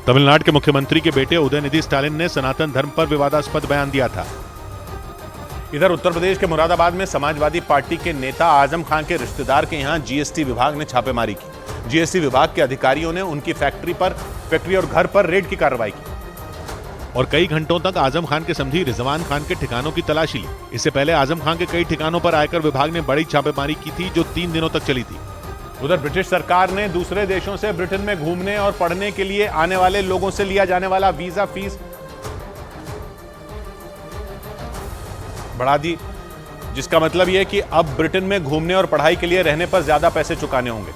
तमिलनाडु के मुख्यमंत्री के बेटे उदयनिधि स्टालिन ने सनातन धर्म पर विवादास्पद बयान दिया था। इधर उत्तर प्रदेश के मुरादाबाद में समाजवादी पार्टी के नेता आजम खान के रिश्तेदार के यहां जीएसटी विभाग ने छापेमारी की। जीएसटी विभाग के अधिकारियों ने उनकी फैक्ट्री और घर पर रेड की कार्रवाई की और कई घंटों तक आजम खान के समधी रिजवान खान के ठिकानों की तलाशी ली। इससे पहले आजम खान के कई ठिकानों पर आयकर विभाग ने बड़ी छापेमारी की थी, जो 3 दिनों तक चली थी। उधर ब्रिटिश सरकार ने दूसरे देशों से ब्रिटेन में घूमने और पढ़ने के लिए आने वाले लोगों से लिया जाने वाला वीजा फीस बढ़ा दी, जिसका मतलब यह कि अब ब्रिटेन में घूमने और पढ़ाई के लिए रहने पर ज्यादा पैसे चुकाने होंगे,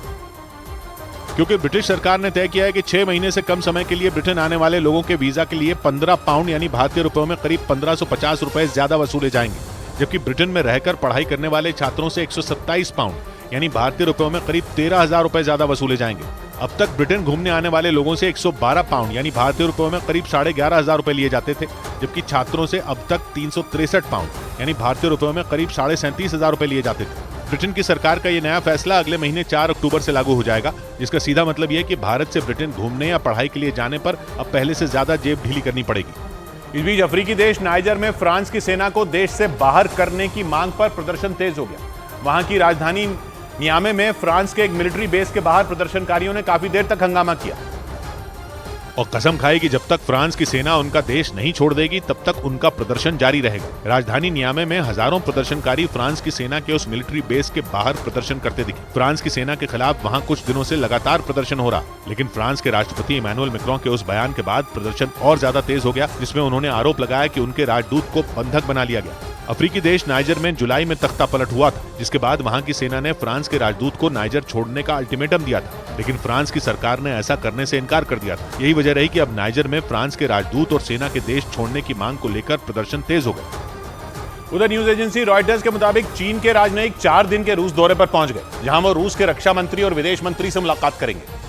क्योंकि ब्रिटिश सरकार ने तय किया है कि 6 महीने से कम समय के लिए ब्रिटेन आने वाले लोगों के वीजा के लिए 15 पाउंड यानी भारतीय रुपयों में करीब 1550 रुपए ज्यादा वसूले जाएंगे, जबकि ब्रिटेन में रहकर पढ़ाई करने वाले छात्रों से 127 पाउंड यानी भारतीय रुपयों में करीब 13,000 रुपए ज्यादा वसूले जाएंगे। अब तक ब्रिटेन घूमने आने वाले लोगों से 112 पाउंड यानी भारतीय रुपयों में करीब 11,500 रुपए लिए जाते थे, जबकि छात्रों से अब तक 363 पाउंड यानी भारतीय रुपयों में करीब 37,500 रुपए लिए जाते थे। ब्रिटेन की सरकार का यह नया फैसला अगले महीने 4 अक्टूबर से लागू हो जाएगा, जिसका सीधा मतलब यह है कि भारत से ब्रिटेन घूमने या पढ़ाई के लिए जाने पर अब पहले से ज्यादा जेब ढीली करनी पड़ेगी। इस बीच अफ्रीकी देश नाइजर में फ्रांस की सेना को देश से बाहर करने की मांग पर प्रदर्शन तेज हो गया। वहां की राजधानी नियामे में फ्रांस के एक मिलिट्री बेस के बाहर प्रदर्शनकारियों ने काफी देर तक हंगामा किया और कसम खाई कि जब तक फ्रांस की सेना उनका देश नहीं छोड़ देगी तब तक उनका प्रदर्शन जारी रहेगा। राजधानी नियामे में हजारों प्रदर्शनकारी फ्रांस की सेना के उस मिलिट्री बेस के बाहर प्रदर्शन करते दिखे। फ्रांस की सेना के खिलाफ वहां कुछ दिनों से लगातार प्रदर्शन हो रहा, लेकिन फ्रांस के राष्ट्रपति इमैनुअल मैक्रों के उस बयान के बाद प्रदर्शन और ज्यादा तेज हो गया, जिसमें उन्होंने आरोप लगाया कि उनके राजदूत को बंधक बना लिया गया। अफ्रीकी देश नाइजर में जुलाई में तख्ता पलट हुआ था, जिसके बाद वहां की सेना ने फ्रांस के राजदूत को नाइजर छोड़ने का अल्टीमेटम दिया था, लेकिन फ्रांस की सरकार ने ऐसा करने से इनकार कर दिया था। यही वजह रही कि अब नाइजर में फ्रांस के राजदूत और सेना के देश छोड़ने की मांग को लेकर प्रदर्शन तेज हो गए। उधर न्यूज एजेंसी रॉयटर्स के मुताबिक चीन के राजनयिक 4 दिन के रूस दौरे पर पहुंच गए, जहां वो रूस के रक्षा मंत्री और विदेश मंत्री से मुलाकात करेंगे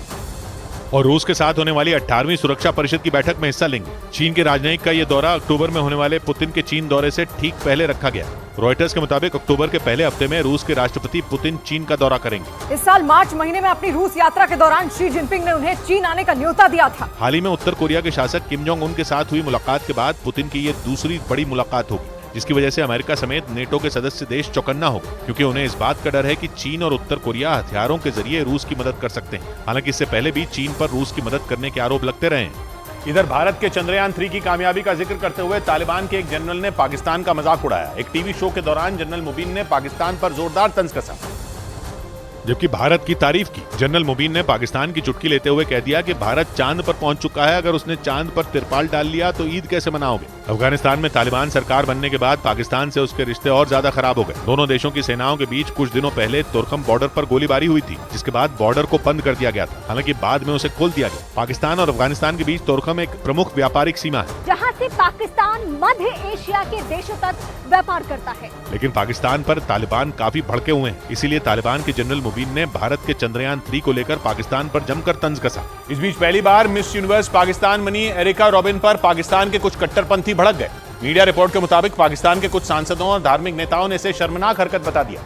और रूस के साथ होने वाली 18वीं सुरक्षा परिषद की बैठक में हिस्सा लेंगे। चीन के राजनयिक का यह दौरा अक्टूबर में होने वाले पुतिन के चीन दौरे से ठीक पहले रखा गया। रॉयटर्स के मुताबिक अक्टूबर के पहले हफ्ते में रूस के राष्ट्रपति पुतिन चीन का दौरा करेंगे। इस साल मार्च महीने में अपनी रूस यात्रा के दौरान शी जिनपिंग ने उन्हें चीन आने का न्योता दिया था। हाल ही में उत्तर कोरिया के शासक किम जोंग उन के साथ हुई मुलाकात के बाद पुतिन की ये दूसरी बड़ी मुलाकात होगी, जिसकी वजह से अमेरिका समेत नेटो के सदस्य देश चौकन्ना हो गए, क्योंकि उन्हें इस बात का डर है कि चीन और उत्तर कोरिया हथियारों के जरिए रूस की मदद कर सकते हैं। हालांकि इससे पहले भी चीन पर रूस की मदद करने के आरोप लगते रहे हैं। इधर भारत के चंद्रयान 3 की कामयाबी का जिक्र करते हुए तालिबान के एक जनरल ने पाकिस्तान का मजाक उड़ाया। एक टीवी शो के दौरान जनरल मुबीन ने पाकिस्तान पर जोरदार तंज कसा, जबकि भारत की तारीफ की। जनरल मुबीन ने पाकिस्तान की चुटकी लेते हुए कह दिया कि भारत चांद पर पहुंच चुका है, अगर उसने चांद पर तिरपाल डाल लिया तो ईद कैसे मनाओगे। अफगानिस्तान में तालिबान सरकार बनने के बाद पाकिस्तान से उसके रिश्ते और ज्यादा खराब हो गए। दोनों देशों की सेनाओं के बीच कुछ दिनों पहले तुर्कम बॉर्डर पर गोलीबारी हुई थी, जिसके बाद बॉर्डर को बंद कर दिया गया था। हालांकि बाद में उसे खोल दिया गया। पाकिस्तान और अफगानिस्तान के बीच तुर्कम एक प्रमुख व्यापारिक सीमा है, जहाँ से पाकिस्तान मध्य एशिया के देशों तक व्यापार करता है। लेकिन पाकिस्तान पर तालिबान काफी भड़के हुए हैं, इसीलिए तालिबान के जनरल मुबीन ने भारत के चंद्रयान 3 को लेकर पाकिस्तान पर जमकर तंज कसा। इस बीच पहली बार मिस यूनिवर्स पाकिस्तान बनी एरिका रॉबिन पर पाकिस्तान के कुछ कट्टरपंथी भड़क गए। मीडिया रिपोर्ट के मुताबिक पाकिस्तान के कुछ सांसदों और धार्मिक नेताओं ने इसे शर्मनाक हरकत बता दिया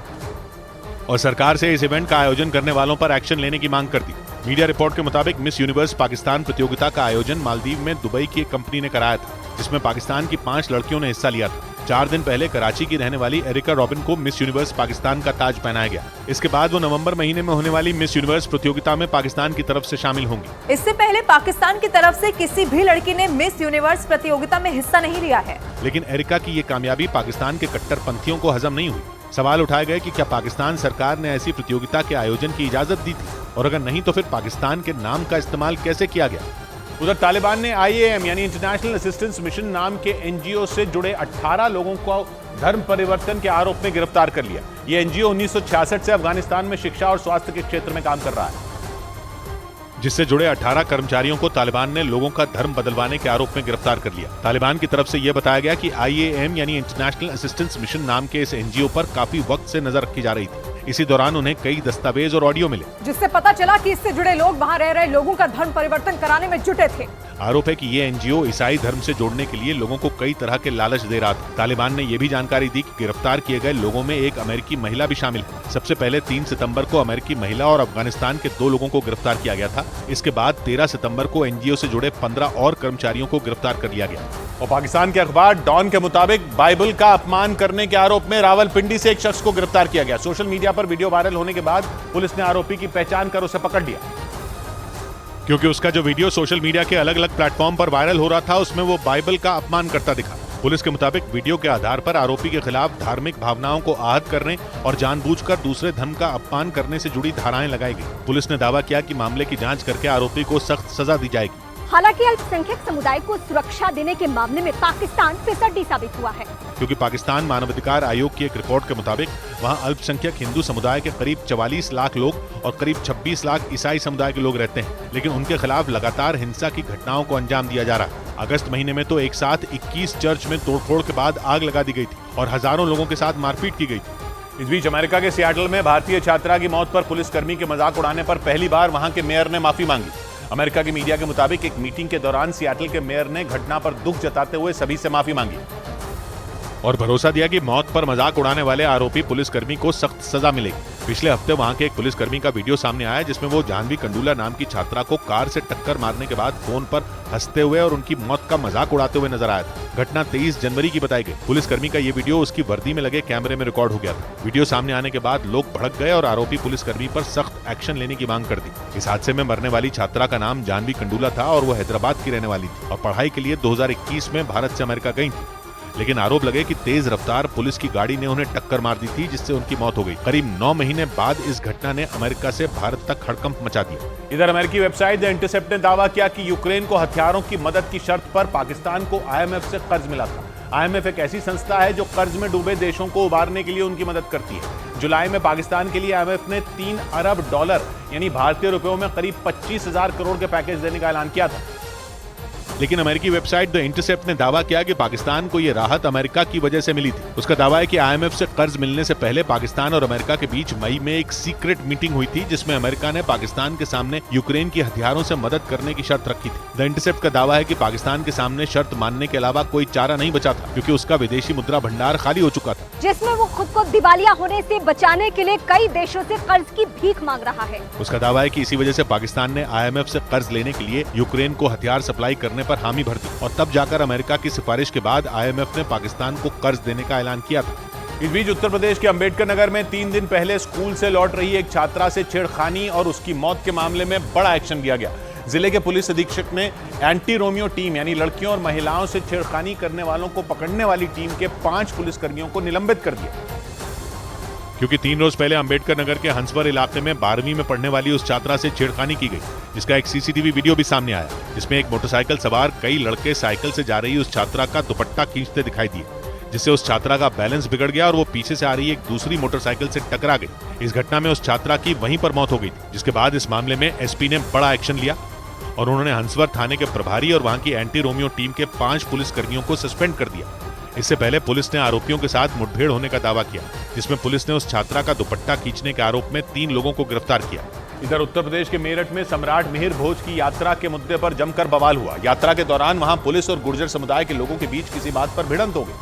और सरकार से इस इवेंट का आयोजन करने वालों पर एक्शन लेने की मांग कर दी। मीडिया रिपोर्ट के मुताबिक मिस यूनिवर्स पाकिस्तान प्रतियोगिता का आयोजन मालदीव में दुबई की एक कंपनी ने कराया था, जिसमें पाकिस्तान की 5 लड़कियों ने हिस्सा लिया था। 4 दिन पहले कराची की रहने वाली एरिका रॉबिन को मिस यूनिवर्स पाकिस्तान का ताज पहनाया गया। इसके बाद वो नवंबर महीने में होने वाली मिस यूनिवर्स प्रतियोगिता में पाकिस्तान की तरफ से शामिल होंगी। इससे पहले पाकिस्तान की तरफ से किसी भी लड़की ने मिस यूनिवर्स प्रतियोगिता में हिस्सा नहीं लिया है। लेकिन एरिका की ये कामयाबी पाकिस्तान के कट्टरपंथियों को हजम नहीं हुई। सवाल उठाए गए कि क्या पाकिस्तान सरकार ने ऐसी प्रतियोगिता के आयोजन की इजाजत दी थी, और अगर नहीं तो फिर पाकिस्तान के नाम का इस्तेमाल कैसे किया गया। उधर तालिबान ने IAM यानी इंटरनेशनल असिस्टेंस मिशन नाम के NGO से जुड़े 18 लोगों को धर्म परिवर्तन के आरोप में गिरफ्तार कर लिया। ये NGO 1966 से अफगानिस्तान में शिक्षा और स्वास्थ्य के क्षेत्र में काम कर रहा है, जिससे जुड़े 18 कर्मचारियों को तालिबान ने लोगों का धर्म बदलवाने के आरोप में गिरफ्तार कर लिया। तालिबान की तरफ से यह बताया गया कि IAM यानी इंटरनेशनल असिस्टेंस मिशन नाम के इस NGO पर काफी वक्त से नजर रखी जा रही थी। इसी दौरान उन्हें कई दस्तावेज और ऑडियो मिले, जिससे पता चला कि इससे जुड़े लोग वहां रह रहे लोगों का धर्म परिवर्तन कराने में जुटे थे। आरोप है कि ये NGO ईसाई धर्म से जोड़ने के लिए लोगों को कई तरह के लालच दे रहा था। तालिबान ने यह भी जानकारी दी कि गिरफ्तार किए गए लोगों में एक अमेरिकी महिला भी शामिल है। सबसे पहले 3 सितंबर को अमेरिकी महिला और अफगानिस्तान के 2 लोगों को गिरफ्तार किया गया था। इसके बाद 13 सितंबर को NGO से जुड़े 15 और कर्मचारियों को गिरफ्तार कर लिया गया। और पाकिस्तान के अखबार डॉन के मुताबिक बाइबल का अपमान करने के आरोप में रावलपिंडी से एक शख्स को गिरफ्तार किया गया। सोशल मीडिया पर वीडियो वायरल होने के बाद पुलिस ने आरोपी की पहचान कर उसे पकड़ लिया, क्योंकि उसका जो वीडियो सोशल मीडिया के अलग अलग प्लेटफॉर्म पर वायरल हो रहा था उसमें वो बाइबल का अपमान करता दिखा। पुलिस के मुताबिक वीडियो के आधार पर आरोपी के खिलाफ धार्मिक भावनाओं को आहत करने और जानबूझकर दूसरे धर्म का अपमान करने से जुड़ी धाराएं लगाई गई। पुलिस ने दावा किया कि मामले की जांच करके आरोपी को सख्त सजा दी जाएगी। हालांकि अल्पसंख्यक समुदाय को सुरक्षा देने के मामले में पाकिस्तान फिसड्डी साबित हुआ है, क्योंकि पाकिस्तान मानवाधिकार आयोग की एक रिपोर्ट के मुताबिक वहां अल्पसंख्यक हिंदू समुदाय के करीब 44 लाख लोग और करीब 26 लाख ईसाई समुदाय के लोग रहते हैं, लेकिन उनके खिलाफ लगातार हिंसा की घटनाओं को अंजाम दिया जा रहा है। अगस्त महीने में तो एक साथ 21 चर्च में तोड़फोड़ के बाद आग लगा दी गई थी और हजारों लोगों के साथ मारपीट की गई थी। इस बीच अमेरिका के सियाटल में भारतीय छात्रा की मौत पर पुलिसकर्मी के मजाक उड़ाने पर पहली बार वहां के मेयर ने माफी मांगी। अमेरिका की मीडिया के मुताबिक एक मीटिंग के दौरान सियाटल के मेयर ने घटना पर दुख जताते हुए सभी से माफी मांगी। और भरोसा दिया कि मौत पर मजाक उड़ाने वाले आरोपी पुलिसकर्मी को सख्त सजा मिलेगी। पिछले हफ्ते वहां के एक पुलिसकर्मी का वीडियो सामने आया जिसमें वो जाह्नवी कंडूला नाम की छात्रा को कार से टक्कर मारने के बाद फोन पर हंसते हुए और उनकी मौत का मजाक उड़ाते हुए नजर आया था। घटना 23 जनवरी की बताई गई। पुलिसकर्मी का ये वीडियो उसकी वर्दी में लगे कैमरे में रिकॉर्ड हो गया था। वीडियो सामने आने के बाद लोग भड़क गए और आरोपी पुलिसकर्मी पर सख्त एक्शन लेने की मांग कर दी। इस हादसे में मरने वाली छात्रा का नाम जाह्नवी कंडूला था और वो हैदराबाद की रहने वाली थी और पढ़ाई के लिए 2021 में भारत से अमेरिका गई थी। लेकिन आरोप लगे कि तेज रफ्तार पुलिस की गाड़ी ने उन्हें टक्कर मार दी थी जिससे उनकी मौत हो गई। करीब 9 महीने बाद इस घटना ने अमेरिका से भारत तक हड़कंप मचा दिया। इधर अमेरिकी वेबसाइट द इंटरसेप्ट ने दावा किया कि यूक्रेन को हथियारों की मदद की शर्त पर पाकिस्तान को IMF से कर्ज मिला था। IMF एक ऐसी संस्था है जो कर्ज में डूबे देशों को उबारने के लिए उनकी मदद करती है। जुलाई में पाकिस्तान के लिए IMF ने $3 अरब यानी भारतीय रुपयों में करीब 25,000 करोड़ के पैकेज देने का ऐलान किया था। लेकिन अमेरिकी वेबसाइट द इंटरसेप्ट ने दावा किया कि पाकिस्तान को यह राहत अमेरिका की वजह से मिली थी। उसका दावा है कि IMF से कर्ज मिलने से पहले पाकिस्तान और अमेरिका के बीच मई में एक सीक्रेट मीटिंग हुई थी जिसमें अमेरिका ने पाकिस्तान के सामने यूक्रेन की हथियारों से मदद करने की शर्त रखी थी। द इंटरसेप्ट का दावा है कि पाकिस्तान के सामने शर्त मानने के अलावा कोई चारा नहीं बचा था क्योंकि उसका विदेशी मुद्रा भंडार खाली हो चुका था, जिसमें वो खुद को दिवालिया होने से बचाने के लिए कई देशों से कर्ज की भीख मांग रहा है। उसका दावा है कि इसी वजह से पाकिस्तान ने IMF से कर्ज लेने के लिए यूक्रेन को हथियार सप्लाई करने पर हामी भर दी और तब जाकर अमेरिका की सिफारिश के बाद IMF ने पाकिस्तान को कर्ज देने का ऐलान किया था। इस बीच उत्तर प्रदेश के अंबेडकर नगर में 3 दिन पहले स्कूल से लौट रही एक छात्रा से छेड़खानी और उसकी मौत के मामले में बड़ा एक्शन लिया गया। जिले के पुलिस अधीक्षक ने एंटी रोमियो टीम यानी लड़कियों और महिलाओं से छेड़खानी करने वालों को पकड़ने वाली टीम के 5 पुलिसकर्मियों को निलंबित कर दिया। क्योंकि 3 रोज पहले अंबेडकर नगर के हंसवर इलाके में 12वीं में पढ़ने वाली उस छात्रा से छेड़खानी की गई, जिसका एक CCTV वीडियो भी सामने आया, जिसमें एक मोटरसाइकिल सवार कई लड़के साइकिल से जा रही उस छात्रा का दुपट्टा खींचते दिखाई दिए, जिससे उस छात्रा का बैलेंस बिगड़ गया और वो पीछे से आ रही एक दूसरी मोटरसाइकिल से टकरा गई। इस घटना में उस छात्रा की वहीं पर मौत हो गई थी, जिसके बाद इस मामले में SP ने बड़ा एक्शन लिया और उन्होंने हंसवर थाने के प्रभारी और वहां की एंटी रोमियो टीम के 5 पुलिसकर्मियों को सस्पेंड कर दिया। इससे पहले पुलिस ने आरोपियों के साथ मुठभेड़ होने का दावा किया, जिसमें पुलिस ने उस छात्रा का दुपट्टा खींचने के आरोप में 3 लोगों को गिरफ्तार किया। इधर उत्तर प्रदेश के मेरठ में सम्राट मिहिर भोज की यात्रा के मुद्दे पर जमकर बवाल हुआ। यात्रा के दौरान वहां पुलिस और गुर्जर समुदाय के लोगों के बीच किसी बात पर भिड़ंत हो गई,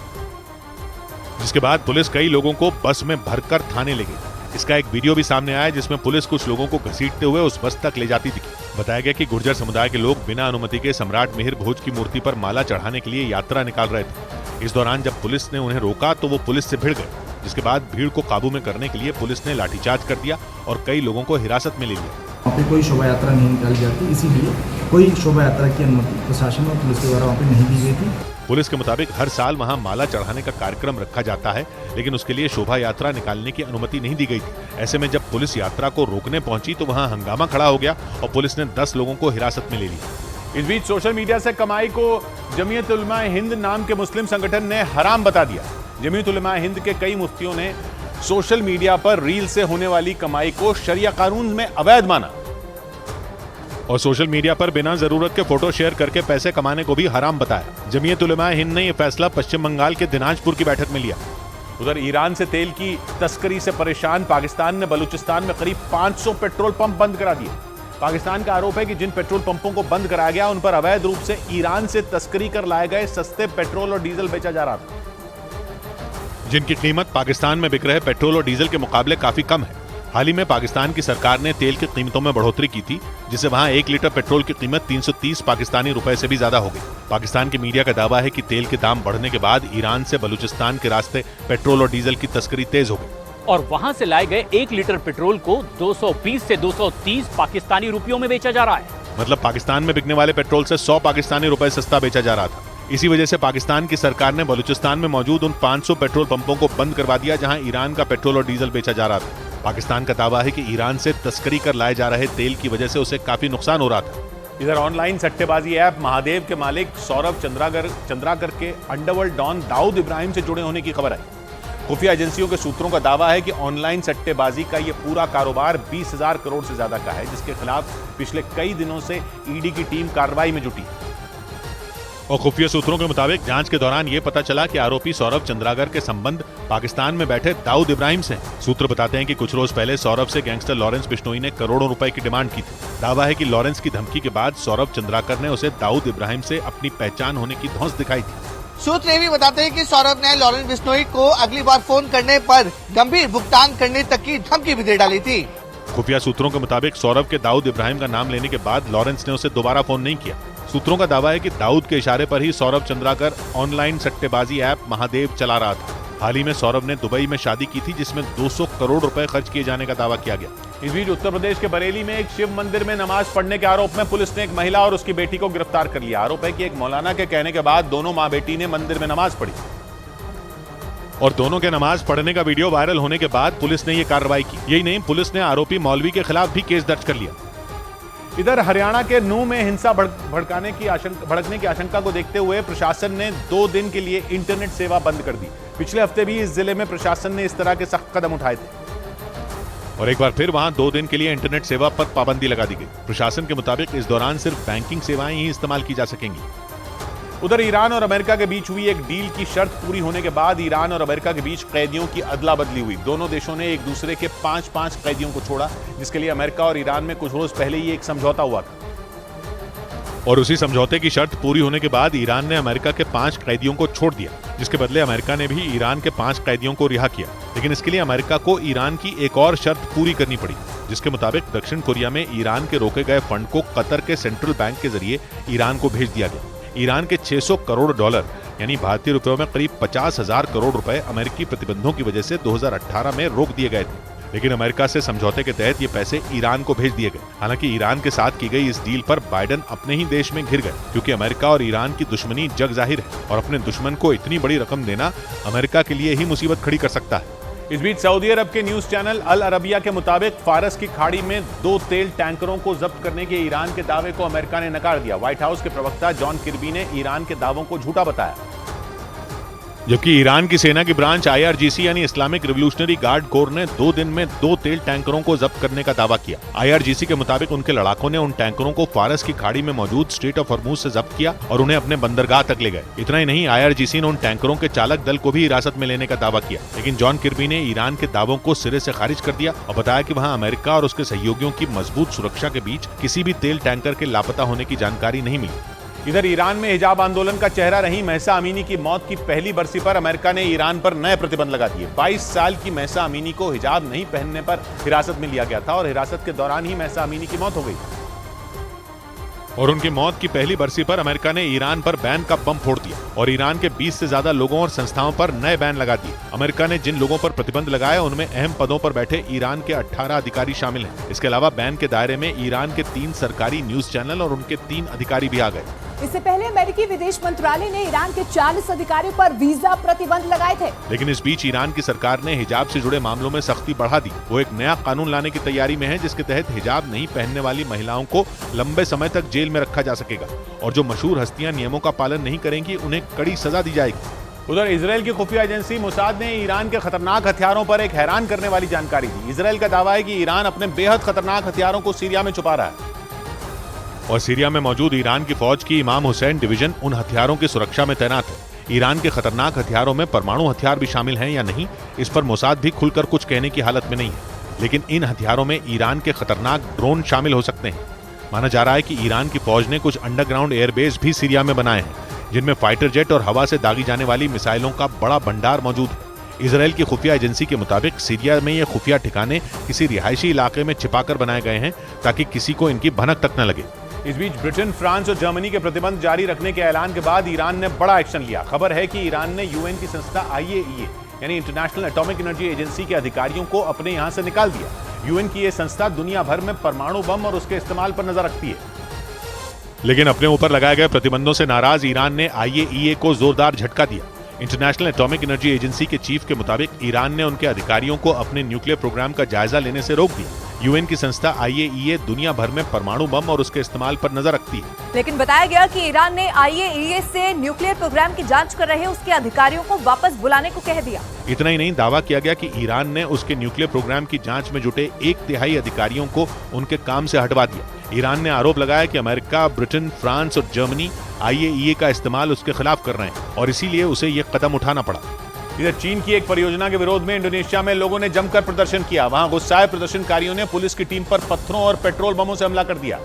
जिसके बाद पुलिस कई लोगों को बस में भरकर थाने ले गई। इसका एक वीडियो भी सामने आया जिसमें पुलिस कुछ लोगों को घसीटते हुए उस बस तक ले जाती दिखी। बताया गया कि गुर्जर समुदाय के लोग बिना अनुमति के सम्राट मिहिर भोज की मूर्ति पर माला चढ़ाने के लिए यात्रा निकाल रहे थे। इस दौरान जब पुलिस ने उन्हें रोका तो वो पुलिस से भिड़ गए, जिसके बाद भीड़ को काबू में करने के लिए पुलिस ने लाठीचार्ज कर दिया और कई लोगों को हिरासत में ले लिया। वहाँ पे कोई शोभा यात्रा नहीं निकाली जाती, इसीलिए कोई शोभा यात्रा की अनुमति प्रशासन और पुलिस के द्वारा वहाँ पे नहीं दी गई थी। पुलिस के मुताबिक हर साल वहां माला चढ़ाने का कार्यक्रम रखा जाता है, लेकिन उसके लिए शोभा यात्रा निकालने की अनुमति नहीं दी गई थी। ऐसे में जब पुलिस यात्रा को रोकने पहुंची तो वहां हंगामा खड़ा हो गया और पुलिस ने 10 लोगों को हिरासत में ले लिया। इस बीच सोशल मीडिया से कमाई को जमीयत उलमा हिंद नाम के मुस्लिम संगठन ने हराम बता दिया। जमीयत उलमा हिंद के कई मुफ्तियों ने सोशल मीडिया पर रील से होने वाली कमाई को शरिया कानून में अवैध माना और सोशल मीडिया पर बिना जरूरत के फोटो शेयर करके पैसे कमाने को भी हराम बताया। जमीयत उलमा हिंद ने यह फैसला पश्चिम बंगाल के दिनाजपुर की बैठक में लिया। उधर ईरान से तेल की तस्करी से परेशान पाकिस्तान ने बलूचिस्तान में करीब 500 पेट्रोल पंप बंद करा दिए। पाकिस्तान का आरोप है कि जिन पेट्रोल पंपों को बंद कराया गया उन पर अवैध रूप से ईरान से तस्करी कर लाए गए सस्ते पेट्रोल और डीजल बेचा जा रहा था, जिनकी कीमत पाकिस्तान में बिक रहे पेट्रोल और डीजल के मुकाबले काफी कम है। हाल ही में पाकिस्तान की सरकार ने तेल की कीमतों में बढ़ोतरी की थी, जिससे वहां 1 लीटर पेट्रोल की कीमत 330 पाकिस्तानी रुपए से भी ज्यादा हो गई। पाकिस्तान की मीडिया का दावा है कि तेल के दाम बढ़ने के बाद ईरान से बलूचिस्तान के रास्ते पेट्रोल और डीजल की तस्करी तेज हो गई और वहां से लाए गए 1 लीटर पेट्रोल को 220 से 230 पाकिस्तानी रुपयों में बेचा जा रहा है। मतलब पाकिस्तान में बिकने वाले पेट्रोल से 100 पाकिस्तानी रुपए सस्ता बेचा जा रहा था। इसी वजह से पाकिस्तान की सरकार ने बलूचिस्तान में मौजूद उन 500 पेट्रोल पंपों को बंद करवा दिया जहां ईरान का पेट्रोल और डीजल बेचा जा रहा था। पाकिस्तान का दावा है कि ईरान से तस्करी कर लाए जा रहे तेल की वजह से उसे काफी नुकसान हो रहा था। इधर ऑनलाइन सट्टेबाजी ऐप महादेव के मालिक सौरभ चंद्राकर के अंडरवर्ल्ड डॉन दाऊद इब्राहिम से जुड़े होने की खबर आई। खुफिया एजेंसियों के सूत्रों का दावा है कि ऑनलाइन सट्टेबाजी का यह पूरा कारोबार 20,000 करोड़ से ज्यादा का है, जिसके खिलाफ पिछले कई दिनों से ईडी की टीम कार्रवाई में जुटी। और खुफिया सूत्रों के मुताबिक जांच के दौरान यह पता चला कि आरोपी सौरभ चंद्राकर के संबंध पाकिस्तान में बैठे दाऊद इब्राहिम से हैं। सूत्र बताते हैं कि कुछ रोज पहले सौरभ से गैंगस्टर लॉरेंस बिश्नोई ने करोड़ों रुपए की डिमांड की थी। दावा है कि लॉरेंस की धमकी के बाद सौरभ चंद्राकर ने उसे दाऊद इब्राहिम से अपनी पहचान होने की धौंस दिखाई थी। सूत्र ये भी बताते हैं कि सौरभ ने लॉरेंस बिश्नोई को अगली बार फोन करने पर गंभीर भुगतान करने तक की धमकी भी दे डाली थी। खुफिया सूत्रों के मुताबिक सौरभ के दाऊद इब्राहिम का नाम लेने के बाद लॉरेंस ने उसे दोबारा फोन नहीं किया। सूत्रों का दावा है कि दाऊद के इशारे पर ही सौरभ चंद्राकर ऑनलाइन सट्टेबाजी ऐप महादेव चला रहा था। हाल ही में सौरभ ने दुबई में शादी की थी जिसमें 200 करोड़ रुपए खर्च किए जाने का दावा किया गया। इस बीच उत्तर प्रदेश के बरेली में एक शिव मंदिर में नमाज पढ़ने के आरोप में पुलिस ने एक महिला और उसकी बेटी को गिरफ्तार कर लिया। आरोप है कि एक मौलाना के कहने के बाद दोनों मां बेटी ने मंदिर में नमाज पढ़ी और दोनों के नमाज पढ़ने का वीडियो वायरल होने के बाद पुलिस ने यह कार्रवाई की। यही नहीं, पुलिस ने आरोपी मौलवी के खिलाफ भी केस दर्ज कर लिया। इधर हरियाणा के नूंह में हिंसा भड़कने की आशंका को देखते हुए प्रशासन ने 2 दिन के लिए इंटरनेट सेवा बंद कर दी। पिछले हफ्ते भी इस जिले में प्रशासन ने इस तरह के सख्त कदम उठाए थे और एक बार फिर वहां 2 दिन के लिए इंटरनेट सेवा पर पाबंदी लगा दी गई। प्रशासन के मुताबिक इस दौरान सिर्फ बैंकिंग सेवाएं ही इस्तेमाल की जा सकेंगी। उधर ईरान और अमेरिका के बीच हुई एक डील की शर्त पूरी होने के बाद ईरान और अमेरिका के बीच कैदियों की अदला बदली हुई। दोनों देशों ने एक दूसरे के 5-5 कैदियों को छोड़ा, जिसके लिए अमेरिका और ईरान में कुछ रोज पहले ही एक समझौता हुआ था और उसी समझौते की शर्त पूरी होने के बाद ईरान ने अमेरिका के 5 कैदियों को छोड़ दिया, जिसके बदले अमेरिका ने भी ईरान के 5 कैदियों को रिहा किया। लेकिन इसके लिए अमेरिका को ईरान की एक और शर्त पूरी करनी पड़ी, जिसके मुताबिक दक्षिण कोरिया में ईरान के रोके गए फंड को कतर के सेंट्रल बैंक के जरिए ईरान को भेज दिया गया। ईरान के 600 करोड़ डॉलर यानी भारतीय रुपयों में करीब 50,000 करोड़ रुपए अमेरिकी प्रतिबंधों की वजह से 2018 में रोक दिए गए थे। लेकिन अमेरिका से समझौते के तहत ये पैसे ईरान को भेज दिए गए। हालांकि ईरान के साथ की गई इस डील पर बाइडेन अपने ही देश में घिर गए, क्योंकि अमेरिका और ईरान की दुश्मनी जग जाहिर है और अपने दुश्मन को इतनी बड़ी रकम देना अमेरिका के लिए ही मुसीबत खड़ी कर सकता है। इस बीच सऊदी अरब के न्यूज चैनल अल अरबिया के मुताबिक फारस की खाड़ी में 2 तेल टैंकरों को जब्त करने के ईरान के दावे को अमेरिका ने नकार दिया। व्हाइट हाउस के प्रवक्ता जॉन किर्बी ने ईरान के दावों को झूठा बताया, जबकि ईरान की सेना की ब्रांच IRGC यानी इस्लामिक रिवोल्यूशनरी गार्ड कोर ने 2 दिन में 2 तेल टैंकरों को जब्त करने का दावा किया। IRGC के मुताबिक उनके लड़ाकों ने उन टैंकरों को फारस की खाड़ी में मौजूद स्ट्रेट ऑफ हॉर्मूज से जब्त किया और उन्हें अपने बंदरगाह तक ले गए। इतना ही नहीं, IRGC ने उन टैंकरों के चालक दल को भी हिरासत में लेने का दावा किया। लेकिन जॉन किर्बी ने ईरान के दावों को सिरे से खारिज कर दिया और बताया कि वहां अमेरिका और उसके सहयोगियों की मजबूत सुरक्षा के बीच किसी भी तेल टैंकर के लापता होने की जानकारी नहीं मिली। इधर ईरान में हिजाब आंदोलन का चेहरा रही महसा अमीनी की मौत की पहली बरसी पर अमेरिका ने ईरान पर नए प्रतिबंध लगा दिए। 22 साल की महसा अमीनी को हिजाब नहीं पहनने पर हिरासत में लिया गया था और हिरासत के दौरान ही महसा अमीनी की मौत हो गई और उनकी मौत की पहली बरसी पर अमेरिका ने ईरान पर बैन का बम फोड़ दिया और ईरान के 20 से ज्यादा लोगों और संस्थाओं पर नए बैन लगा दिए। अमेरिका ने जिन लोगों पर प्रतिबंध लगाया उनमें अहम पदों पर बैठे ईरान के 18 अधिकारी शामिल हैं। इसके अलावा बैन के दायरे में ईरान के 3 सरकारी न्यूज चैनल और उनके 3 अधिकारी भी आ गए। इससे पहले अमेरिकी विदेश मंत्रालय ने ईरान के 40 अधिकारियों पर वीजा प्रतिबंध लगाए थे। लेकिन इस बीच ईरान की सरकार ने हिजाब से जुड़े मामलों में सख्ती बढ़ा दी। वो एक नया कानून लाने की तैयारी में है, जिसके तहत हिजाब नहीं पहनने वाली महिलाओं को लंबे समय तक जेल में रखा जा सकेगा और जो मशहूर हस्तियां नियमों का पालन नहीं करेंगी उन्हें कड़ी सजा दी जाएगी। उधर इजरायल की खुफिया एजेंसी मोसाद ने ईरान के खतरनाक हथियारों पर एक हैरान करने वाली जानकारी दी। इजरायल का दावा है कि ईरान अपने बेहद खतरनाक हथियारों को सीरिया में छुपा रहा है और सीरिया में मौजूद ईरान की फौज की इमाम हुसैन डिवीजन उन हथियारों की सुरक्षा में तैनात है। ईरान के खतरनाक हथियारों में परमाणु हथियार भी शामिल हैं या नहीं, इस पर मोसाद भी खुलकर कुछ कहने की हालत में नहीं है। लेकिन इन हथियारों में ईरान के खतरनाक ड्रोन शामिल हो सकते हैं। माना जा रहा है कि ईरान की फौज ने कुछ अंडरग्राउंड एयरबेस भी सीरिया में बनाए हैं, जिनमें फाइटर जेट और हवा से दागी जाने वाली मिसाइलों का बड़ा भंडार मौजूद है। इजरायल की खुफिया एजेंसी के मुताबिक सीरिया में ये खुफिया ठिकाने किसी रिहायशी इलाके में छिपाकर बनाए गए हैं ताकि किसी को इनकी भनक तक न लगे। इस बीच ब्रिटेन, फ्रांस और जर्मनी के प्रतिबंध जारी रखने के ऐलान के बाद ईरान ने बड़ा एक्शन लिया। खबर है कि ईरान ने यूएन की संस्था IAEA यानी इंटरनेशनल एटॉमिक एनर्जी एजेंसी के अधिकारियों को अपने यहां से निकाल दिया। यूएन की यह संस्था दुनिया भर में परमाणु बम और उसके इस्तेमाल पर नजर रखती है। लेकिन अपने ऊपर लगाए गए प्रतिबंधों से नाराज ईरान ने IAEA को जोरदार झटका दिया। इंटरनेशनल एटॉमिक एनर्जी एजेंसी के चीफ के मुताबिक ईरान ने उनके अधिकारियों को अपने न्यूक्लियर प्रोग्राम का जायजा लेने से रोक दिया। यूएन की संस्था IAEA दुनिया भर में परमाणु बम और उसके इस्तेमाल पर नजर रखती है। लेकिन बताया गया कि ईरान ने IAEA से न्यूक्लियर प्रोग्राम की जांच कर रहे उसके अधिकारियों को वापस बुलाने को कह दिया। इतना ही नहीं, दावा किया गया कि ईरान ने उसके न्यूक्लियर प्रोग्राम की जांच में जुटे 1/3 अधिकारियों को उनके काम से हटवा दिया। ईरान ने आरोप लगाया कि अमेरिका, ब्रिटेन, फ्रांस और जर्मनी IAEA का इस्तेमाल उसके खिलाफ कर रहे हैं और इसीलिए उसे ये कदम उठाना पड़ा। इधर चीन की एक परियोजना के विरोध में इंडोनेशिया में लोगों ने जमकर प्रदर्शन किया। वहां गुस्साए प्रदर्शनकारियों ने पुलिस की टीम पर पत्थरों और पेट्रोल बमों से हमला कर दिया।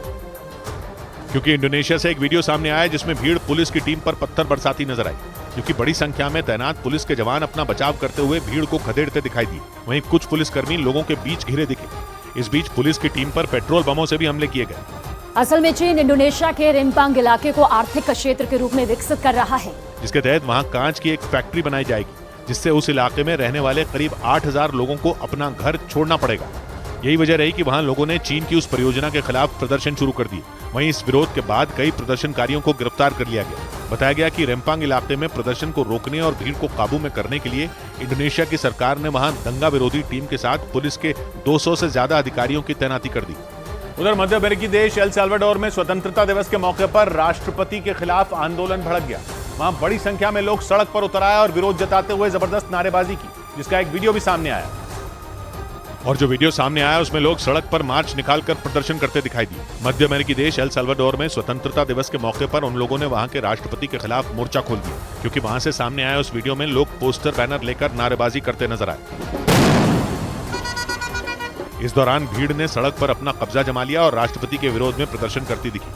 क्योंकि इंडोनेशिया से एक वीडियो सामने आया जिसमें भीड़ पुलिस की टीम पर पत्थर बरसाती नजर आई। क्योंकि बड़ी संख्या में तैनात पुलिस के जवान अपना बचाव करते हुए भीड़ को खदेड़ते दिखाई दिए। वहीं कुछ पुलिसकर्मी लोगों के बीच घिरे दिखे। इस बीच पुलिस की टीम पर पेट्रोल बमों से भी हमले किए गए। असल में चीन इंडोनेशिया के रिम्पांग इलाके को आर्थिक क्षेत्र के रूप में विकसित कर रहा है, जिसके तहत वहां कांच की एक फैक्ट्री बनाई जाएगी, जिससे उस इलाके में रहने वाले करीब 8000 लोगों को अपना घर छोड़ना पड़ेगा। यही वजह रही कि वहां लोगों ने चीन की उस परियोजना के खिलाफ प्रदर्शन शुरू कर दिए। वहीं इस विरोध के बाद कई प्रदर्शनकारियों को गिरफ्तार कर लिया गया। बताया गया कि रिम्पांग इलाके में प्रदर्शन को रोकने और भीड़ को काबू में करने के लिए इंडोनेशिया की सरकार ने वहां दंगा विरोधी टीम के साथ पुलिस के 200 से ज्यादा अधिकारियों की तैनाती कर दी। उधर मध्य अमेरिकी देश एल साल्वाडोर में स्वतंत्रता दिवस के मौके पर राष्ट्रपति के खिलाफ आंदोलन भड़क गया। वहां बड़ी संख्या में लोग सड़क पर उतर आए और विरोध जताते हुए जबरदस्त नारेबाजी की, जिसका एक वीडियो भी सामने आया। और जो वीडियो सामने आया उसमें लोग सड़क पर मार्च निकालकर प्रदर्शन करते दिखाई दिए। मध्य अमेरिकी देश एल साल्वाडोर में स्वतंत्रता दिवस के मौके पर उन लोगों ने वहां के राष्ट्रपति के खिलाफ मोर्चा खोल दिया, क्योंकि वहां से सामने आया उस वीडियो में लोग पोस्टर बैनर लेकर नारेबाजी करते नजर आए। इस दौरान भीड़ ने सड़क पर अपना कब्जा जमा लिया और राष्ट्रपति के विरोध में प्रदर्शन करती दिखी।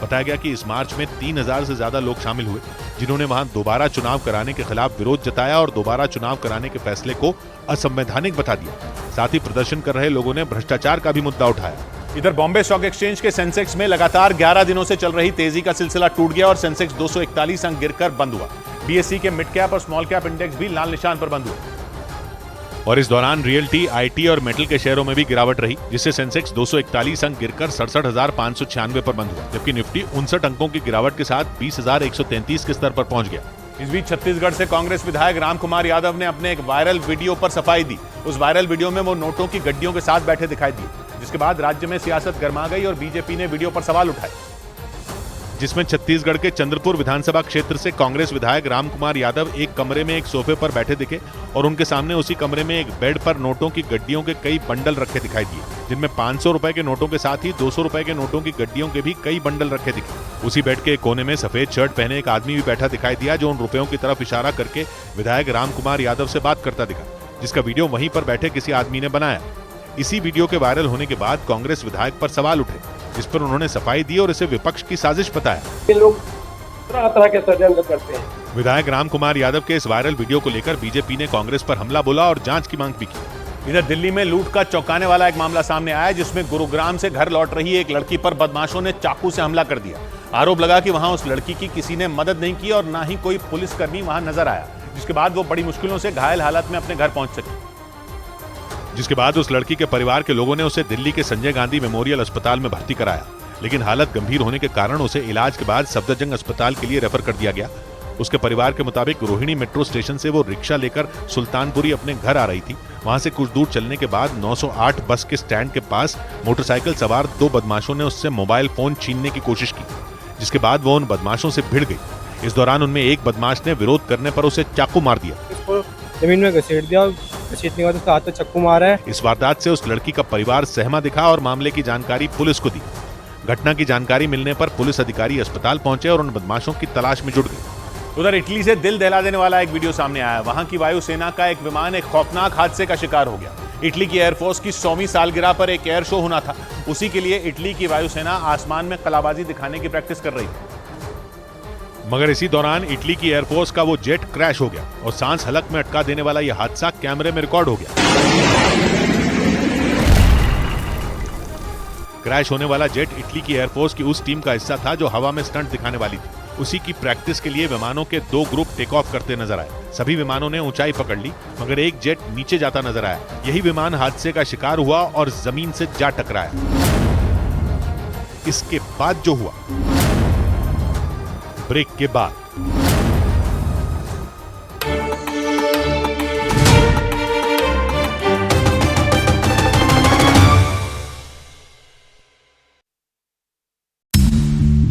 बताया गया कि इस मार्च में 3000 से ज्यादा लोग शामिल हुए, जिन्होंने वहां दोबारा चुनाव कराने के खिलाफ विरोध जताया और दोबारा चुनाव कराने के फैसले को असंवैधानिक बता दिया। साथ ही प्रदर्शन कर रहे लोगों ने भ्रष्टाचार का भी मुद्दा उठाया। इधर बॉम्बे स्टॉक एक्सचेंज के सेंसेक्स में लगातार 11 दिनों से चल रही तेजी का सिलसिला टूट गया और सेंसेक्स 241 अंक गिरकर बंद हुआ। बीएसई के मिड कैप और स्मॉल कैप इंडेक्स भी लाल निशान पर बंद हुए। और इस दौरान रियल्टी, आईटी और मेटल के शेयरों में भी गिरावट रही, जिससे सेंसेक्स 241 अंक गिरकर 67,596 पर बंद हुआ, जबकि निफ्टी 59 अंकों की गिरावट के साथ 20,133 के स्तर पर पहुंच गया। इस बीच छत्तीसगढ़ से कांग्रेस विधायक रामकुमार यादव ने अपने एक वायरल वीडियो पर सफाई दी। उस वायरल वीडियो में वो नोटों की गड्डियों के साथ बैठे दिखाई दिए, जिसके बाद राज्य में सियासत गर्मा गई और बीजेपी ने वीडियो पर सवाल उठाए, जिसमें छत्तीसगढ़ के चंद्रपुर विधानसभा क्षेत्र से कांग्रेस विधायक रामकुमार यादव एक कमरे में एक सोफे पर बैठे दिखे और उनके सामने उसी कमरे में एक बेड पर नोटों की गड्डियों के कई बंडल रखे दिखाई दिए, जिनमें 500 रुपए के नोटों के साथ ही 200 रुपए के नोटों की गड्डियों के भी कई बंडल रखे दिखे। उसी बेड के एक कोने में सफेद शर्ट पहने एक आदमी भी बैठा दिखाई दिया, जो उन रुपयों की तरफ इशारा करके विधायक रामकुमार यादव से बात करता दिखा, जिसका वीडियो वहीं पर बैठे किसी आदमी ने बनाया। इसी वीडियो के वायरल होने के बाद कांग्रेस विधायक पर सवाल उठे, जिस पर उन्होंने सफाई दी और इसे विपक्ष की साजिश बताया। ये लोग तरह-तरह के षड्यंत्र करते हैं। विधायक रामकुमार यादव के इस वायरल वीडियो को लेकर बीजेपी ने कांग्रेस पर हमला बोला और जांच की मांग भी की। इधर दिल्ली में लूट का चौंकाने वाला एक मामला सामने आया, जिसमें गुरुग्राम से घर लौट रही एक लड़की पर बदमाशों ने चाकू से हमला कर दिया। आरोप लगा कि वहां उस लड़की की किसी ने मदद नहीं की और ना ही कोई पुलिसकर्मी वहां नजर आया, जिसके बाद वो बड़ी मुश्किलों से घायल हालत में अपने घर पहुंच सकी। जिसके बाद उस लड़की के परिवार के लोगों ने उसे दिल्ली के संजय गांधी मेमोरियल अस्पताल में भर्ती कराया, लेकिन हालत गंभीर होने के कारण उसे इलाज के बाद सफदरजंग अस्पताल के लिए रेफर कर दिया गया। उसके परिवार के मुताबिक रोहिणी मेट्रो स्टेशन से वो रिक्शा लेकर सुल्तानपुरी अपने घर आ रही थी। वहां से कुछ दूर चलने के बाद 908 बस के स्टैंड के पास मोटरसाइकिल सवार 2 बदमाशों ने उससे मोबाइल फोन छीनने की कोशिश की, जिसके बाद वो उन बदमाशों से भिड़ गई। इस दौरान उनमें एक बदमाश ने विरोध करने पर उसे चाकू मार दिया। इसको जमीन में घसीट दिया और घसीटने के बाद उसका हाथ में चक्कू मारा है। इस वारदात से उस लड़की का परिवार सहमा दिखा और मामले की जानकारी पुलिस को दी। घटना की जानकारी मिलने पर पुलिस अधिकारी अस्पताल पहुंचे और उन बदमाशों की तलाश में जुट गए। उधर इटली से दिल दहला देने वाला एक वीडियो सामने आया। वहां की वायुसेना का एक विमान एक खौफनाक हादसे का शिकार हो गया। इटली की एयरफोर्स की 100वीं सालगिरह पर एक एयर शो होना था। उसी के लिए इटली की वायुसेना आसमान में कलाबाजी दिखाने की प्रैक्टिस कर रही थी, मगर इसी दौरान इटली की एयरफोर्स का वो जेट क्रैश हो गया और सांस हलक में अटका देने वाला यह हादसा कैमरे में रिकॉर्ड हो गया। क्रैश होने वाला जेट इटली की एयरफोर्स की उस टीम का हिस्सा था जो हवा में स्टंट दिखाने वाली थी। उसी की प्रैक्टिस के लिए विमानों के 2 ग्रुप टेक ऑफ करते नजर आए। सभी विमानों ने ऊंचाई पकड़ ली, मगर एक जेट नीचे जाता नजर आया। यही विमान हादसे का शिकार हुआ और जमीन से जा टकराया। इसके बाद जो हुआ, ब्रेक के बाद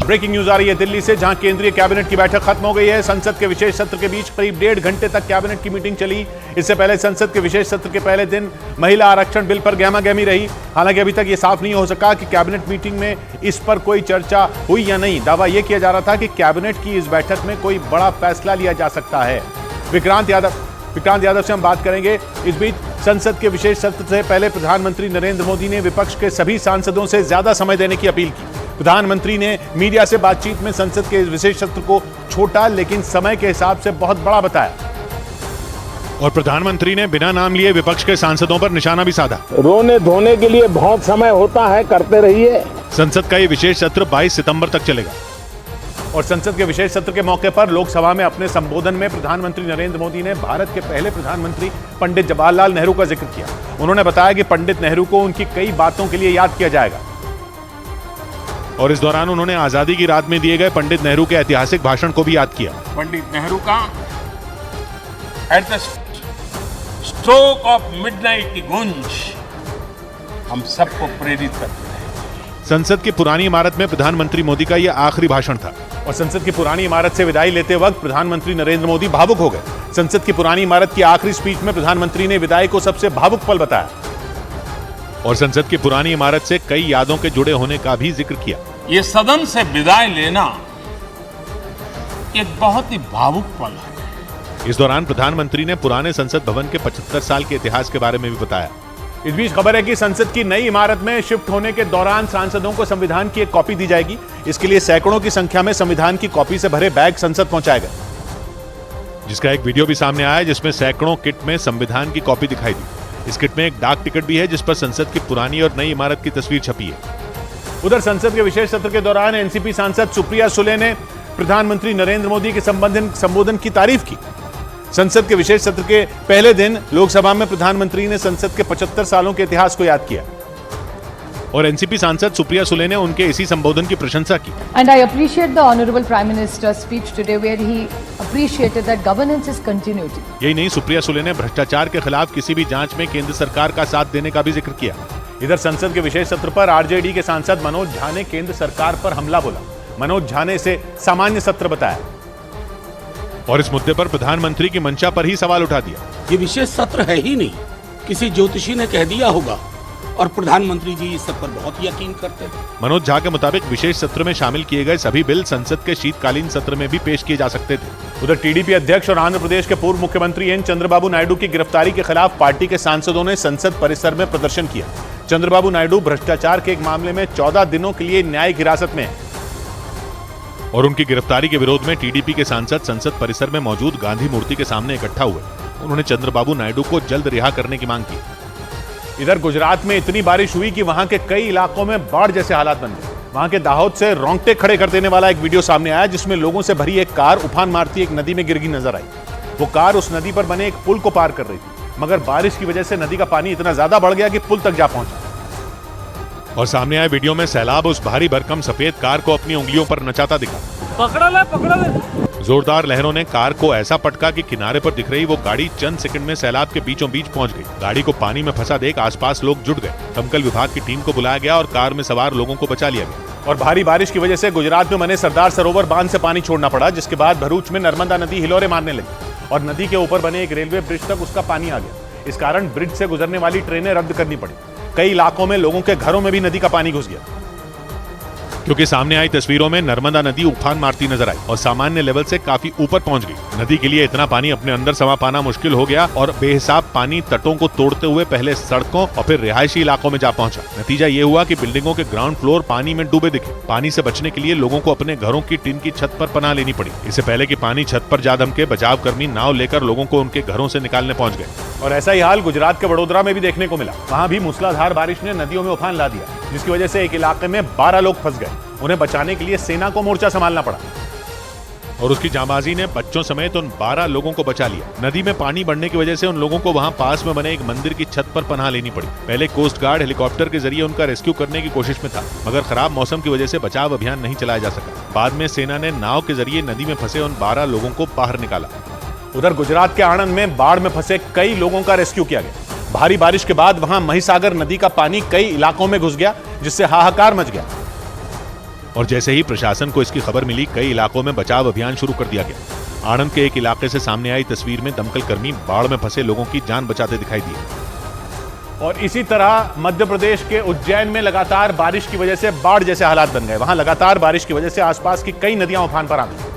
ब्रेकिंग न्यूज आ रही है दिल्ली से, जहां केंद्रीय कैबिनेट की बैठक खत्म हो गई है। संसद के विशेष सत्र के बीच करीब 1.5 घंटे तक कैबिनेट की मीटिंग चली। इससे पहले संसद के विशेष सत्र के पहले दिन महिला आरक्षण बिल पर गहमागहमी रही। हालांकि अभी तक यह साफ नहीं हो सका कि कैबिनेट मीटिंग में इस पर कोई चर्चा हुई या नहीं। दावा यह किया जा रहा था कि कैबिनेट की इस बैठक में कोई बड़ा फैसला लिया जा सकता है। विक्रांत यादव से हम बात करेंगे। इस बीच संसद के विशेष सत्र से पहले प्रधानमंत्री नरेंद्र मोदी ने विपक्ष के सभी सांसदों से ज्यादा समय देने की अपील की। प्रधानमंत्री ने मीडिया से बातचीत में संसद के विशेष सत्र को छोटा लेकिन समय के हिसाब से बहुत बड़ा बताया और प्रधानमंत्री ने बिना नाम लिए विपक्ष के सांसदों पर निशाना भी साधा। रोने धोने के लिए बहुत समय होता है, करते रहिए। संसद का ये विशेष सत्र 22 सितंबर तक चलेगा। और संसद के विशेष सत्र के मौके पर लोकसभा में अपने संबोधन में प्रधानमंत्री नरेंद्र मोदी ने भारत के पहले प्रधानमंत्री पंडित जवाहरलाल नेहरू का जिक्र किया। उन्होंने बताया कि पंडित नेहरू को उनकी कई बातों के लिए याद किया जाएगा और इस दौरान उन्होंने आजादी की रात में दिए गए पंडित नेहरू के ऐतिहासिक भाषण को भी याद किया। पंडित नेहरू का at the stroke of midnight की गूंज हम सबको प्रेरित करती है। संसद की पुरानी इमारत में प्रधानमंत्री मोदी का यह आखिरी भाषण था और संसद की पुरानी इमारत से विदाई लेते वक्त प्रधानमंत्री नरेंद्र मोदी भावुक हो गए। संसद की पुरानी इमारत की आखिरी स्पीच में प्रधानमंत्री ने विदाई को सबसे भावुक पल बताया और संसद की पुरानी इमारत से कई यादों के जुड़े होने का भी जिक्र किया। ये सदन से विदाई लेना एक बहुत ही भावुक पल है। इस दौरान प्रधानमंत्री ने पुराने संसद भवन के 75 साल के इतिहास के बारे में भी बताया। इस बीच खबर है कि संसद की नई इमारत में शिफ्ट होने के दौरान सांसदों को संविधान की एक कॉपी दी जाएगी। इसके लिए सैकड़ों की संख्या में संविधान की कॉपी से भरे बैग संसद पहुंचाए गए, जिसका एक वीडियो भी सामने आया जिसमें सैकड़ों किट में संविधान की कॉपी दिखाई दी। इस किट में एक डाक टिकट भी है जिस पर संसद की पुरानी और नई इमारत की तस्वीर छपी है। उधर संसद के विशेष सत्र के दौरान एनसीपी सांसद सुप्रिया सुले ने प्रधानमंत्री नरेंद्र मोदी के संबोधन की तारीफ की। संसद के विशेष सत्र के पहले दिन लोकसभा में प्रधानमंत्री ने संसद के 75 सालों के इतिहास को याद किया और एनसीपी सांसद सुप्रिया सुले ने उनके इसी संबोधन की प्रशंसा की। And I appreciate the Honorable Prime Minister's speech today where he appreciated that governance is continuity. यही नहीं, सुप्रिया सुले ने भ्रष्टाचार के खिलाफ किसी भी जांच में केंद्र सरकार का साथ देने का भी जिक्र किया। इधर संसद के विशेष सत्र पर आरजेडी के सांसद मनोज झा ने केंद्र सरकार पर हमला बोला। मनोज झा ने इसे सामान्य सत्र बताया और इस मुद्दे पर प्रधानमंत्री की मंशा पर ही सवाल उठा दिया। ये विशेष सत्र है ही नहीं, किसी ज्योतिषी ने कह दिया होगा और प्रधानमंत्री जी इस सब पर बहुत यकीन करते हैं। मनोज झा के मुताबिक विशेष सत्र में शामिल किए गए सभी बिल संसद के शीतकालीन सत्र में भी पेश किए जा सकते थे। उधर टीडीपी अध्यक्ष और आंध्र प्रदेश के पूर्व मुख्यमंत्री एन चंद्रबाबू नायडू की गिरफ्तारी के खिलाफ पार्टी के सांसदों ने संसद परिसर में प्रदर्शन किया। चंद्रबाबू नायडू भ्रष्टाचार के एक मामले में 14 दिनों के लिए न्यायिक हिरासत में है और उनकी गिरफ्तारी के विरोध में टीडीपी के सांसद संसद परिसर में मौजूद गांधी मूर्ति के सामने इकट्ठा हुए। उन्होंने चंद्रबाबू नायडू को जल्द रिहा करने की मांग की। इधर गुजरात में इतनी बारिश हुई कि वहां के कई इलाकों में बाढ़ जैसे हालात बन गए। वहां के दाहोद से रोंगटे खड़े कर देने वाला एक वीडियो सामने आया जिसमें लोगों से भरी एक कार उफान मारती एक नदी में गिरगी नजर आई। वो कार उस नदी पर बने एक पुल को पार कर रही थी, मगर बारिश की वजह से नदी का पानी इतना ज्यादा बढ़ गया कि पुल तक जा पहुंचा। और सामने आए वीडियो में सैलाब उस भारी भरकम सफेद कार को अपनी उंगलियों पर नचाता दिखा। पकड़ा ले। जोरदार लहरों ने कार को ऐसा पटका कि किनारे पर दिख रही वो गाड़ी चंद सेकंड में सैलाब के बीचों बीच पहुंच गई। गाड़ी को पानी में फंसा देख आसपास लोग जुट गए। दमकल विभाग की टीम को बुलाया गया और कार में सवार लोगों को बचा लिया गया। और भारी बारिश की वजह से गुजरात में बने सरदार सरोवर बांध से पानी छोड़ना पड़ा, जिसके बाद भरूच में नर्मदा नदी हिलोरे मारने लगी और नदी के ऊपर बने एक रेलवे ब्रिज तक उसका पानी आ गया। इस कारण ब्रिज से गुजरने वाली ट्रेनें रद्द करनी पड़ी। कई इलाकों में लोगों के घरों में भी नदी का पानी घुस गया, क्योंकि सामने आई तस्वीरों में नर्मदा नदी उफान मारती नजर आई और सामान्य लेवल से काफी ऊपर पहुंच गई। नदी के लिए इतना पानी अपने अंदर समा पाना मुश्किल हो गया और बेहिसाब पानी तटों को तोड़ते हुए पहले सड़कों और फिर रिहायशी इलाकों में जा पहुंचा। नतीजा ये हुआ कि बिल्डिंगों के ग्राउंड फ्लोर पानी में डूबे दिखे। पानी से बचने के लिए लोगों को अपने घरों की टीन की छत पर पनाह लेनी पड़ी। इससे पहले कि पानी छत पर जा धमके, बचाव कर्मी नाव लेकर लोगों को उनके घरों से निकालने पहुंच गए। और ऐसा ही हाल गुजरात के वडोदरा में भी देखने को मिला। वहां भी मूसलाधार बारिश ने नदियों में उफान ला दिया, जिसकी वजह से एक इलाके में 12 लोग फंस गए। उन्हें बचाने के लिए सेना को मोर्चा संभालना पड़ा और उसकी जांबाजी ने बच्चों समेत उन 12 लोगों को बचा लिया। नदी में पानी बढ़ने की वजह से उन लोगों को वहां पास में बने एक मंदिर की छत पर पनाह लेनी पड़ी। पहले कोस्ट गार्ड हेलीकॉप्टर के जरिए उनका रेस्क्यू करने की कोशिश में था, मगर खराब मौसम की वजह से बचाव अभियान नहीं चलाया जा सका। बाद में सेना ने नाव के जरिए नदी में फंसे उन 12 लोगों को बाहर निकाला। उधर गुजरात के आणंद में बाढ़ में फंसे कई लोगों का रेस्क्यू किया गया। भारी बारिश के बाद वहां महिसागर नदी का पानी कई इलाकों में घुस गया, जिससे हाहाकार मच गया। और जैसे ही प्रशासन को इसकी खबर मिली, कई इलाकों में बचाव अभियान शुरू कर दिया गया। आणंद के एक इलाके से सामने आई तस्वीर में दमकल कर्मी बाढ़ में फंसे लोगों की जान बचाते दिखाई दिए। और इसी तरह मध्य प्रदेश के उज्जैन में लगातार बारिश की वजह से बाढ़ जैसे हालात बन गए। वहां लगातार बारिश की वजह से आसपास की कई नदियां उफान पर आ गई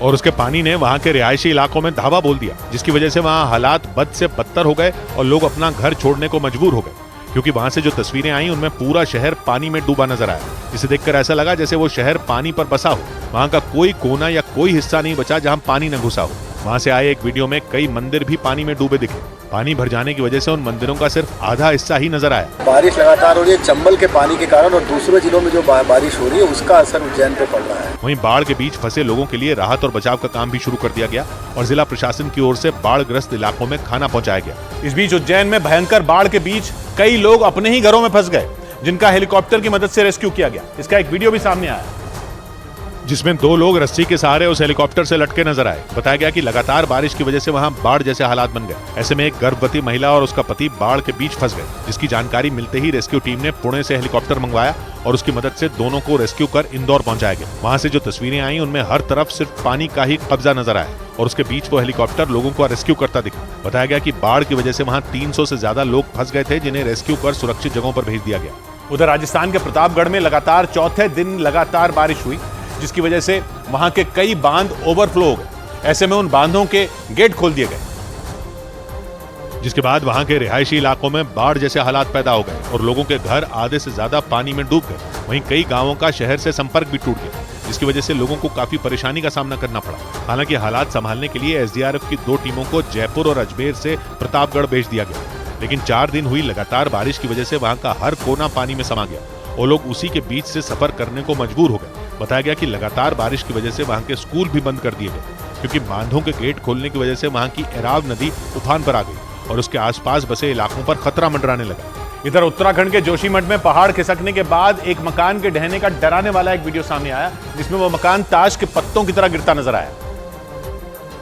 और उसके पानी ने वहां के रिहायशी इलाकों में धावा बोल दिया, जिसकी वजह से वहां हालात बद से बदतर हो गए और लोग अपना घर छोड़ने को मजबूर हो गए, क्योंकि वहां से जो तस्वीरें आई उनमें पूरा शहर पानी में डूबा नजर आया। जिसे देखकर ऐसा लगा जैसे वो शहर पानी पर बसा हो। वहाँ का कोई कोना या कोई हिस्सा नहीं बचा जहाँ पानी न घुसा हो। वहाँ से आए एक वीडियो में कई मंदिर भी पानी में डूबे दिखे। पानी भर जाने की वजह से उन मंदिरों का सिर्फ आधा हिस्सा ही नजर आया। बारिश लगातार हो रही है, चंबल के पानी के कारण और दूसरे जिलों में जो बारिश हो रही है उसका असर उज्जैन पे पड़ रहा है। वहीं बाढ़ के बीच फंसे लोगों के लिए राहत और बचाव का काम भी शुरू कर दिया गया और जिला प्रशासन की ओर से बाढ़ ग्रस्त इलाकों में खाना पहुंचाया गया। इस बीच उज्जैन में भयंकर बाढ़ के बीच कई लोग अपने ही घरों में फंस गए, जिनका हेलीकॉप्टर की मदद से रेस्क्यू किया गया। इसका एक वीडियो भी सामने आया, जिसमें 2 लोग रस्सी के सहारे उस हेलीकॉप्टर से लटके नजर आए। बताया गया कि लगातार बारिश की वजह से वहां बाढ़ जैसे हालात बन गए। ऐसे में एक गर्भवती महिला और उसका पति बाढ़ के बीच फंस गए, जिसकी जानकारी मिलते ही रेस्क्यू टीम ने पुणे से हेलीकॉप्टर मंगवाया और उसकी मदद से दोनों को रेस्क्यू कर इंदौर पहुंचाया गया। वहां से जो तस्वीरें आई उनमें हर तरफ सिर्फ पानी का ही कब्जा नजर आया और उसके बीच वो हेलीकॉप्टर लोगों को रेस्क्यू करता दिखा। बताया गया कि बाढ़ की वजह से वहां 300 से ज्यादा लोग फंस गए थे, जिन्हें रेस्क्यू कर सुरक्षित जगहों पर भेज दिया गया। उधर राजस्थान के प्रतापगढ़ में लगातार चौथे दिन लगातार बारिश हुई, जिसकी वजह से वहां के कई बांध ओवरफ्लो हो गए। ऐसे में उन बांधों के गेट खोल दिए गए, जिसके बाद वहां के रिहायशी इलाकों में बाढ़ जैसे हालात पैदा हो गए और लोगों के घर आधे से ज्यादा पानी में डूब गए। वहीं कई गांवों का शहर से संपर्क भी टूट गया, जिसकी वजह से लोगों को काफी परेशानी का सामना करना पड़ा। हालांकि हालात संभालने के लिए एसडीआरएफ की 2 टीमों को जयपुर और अजमेर से प्रतापगढ़ भेज दिया गया, लेकिन 4 दिन हुई लगातार बारिश की वजह से वहां का हर कोना पानी में समा गया और लोग उसी के बीच से सफर करने को मजबूर हो गए। बताया गया कि लगातार बारिश की वजह से वहां के स्कूल भी बंद कर दिए गए, क्योंकि बांधों के गेट खोलने की वजह से वहां की एराव नदी उफान पर आ गई और उसके आसपास बसे इलाकों पर खतरा मंडराने लगा। इधर उत्तराखंड के जोशीमठ में पहाड़ खिसकने के बाद एक मकान के ढहने का डराने वाला एक वीडियो सामने आया, जिसमें वो मकान ताश के पत्तों की तरह गिरता नजर आया,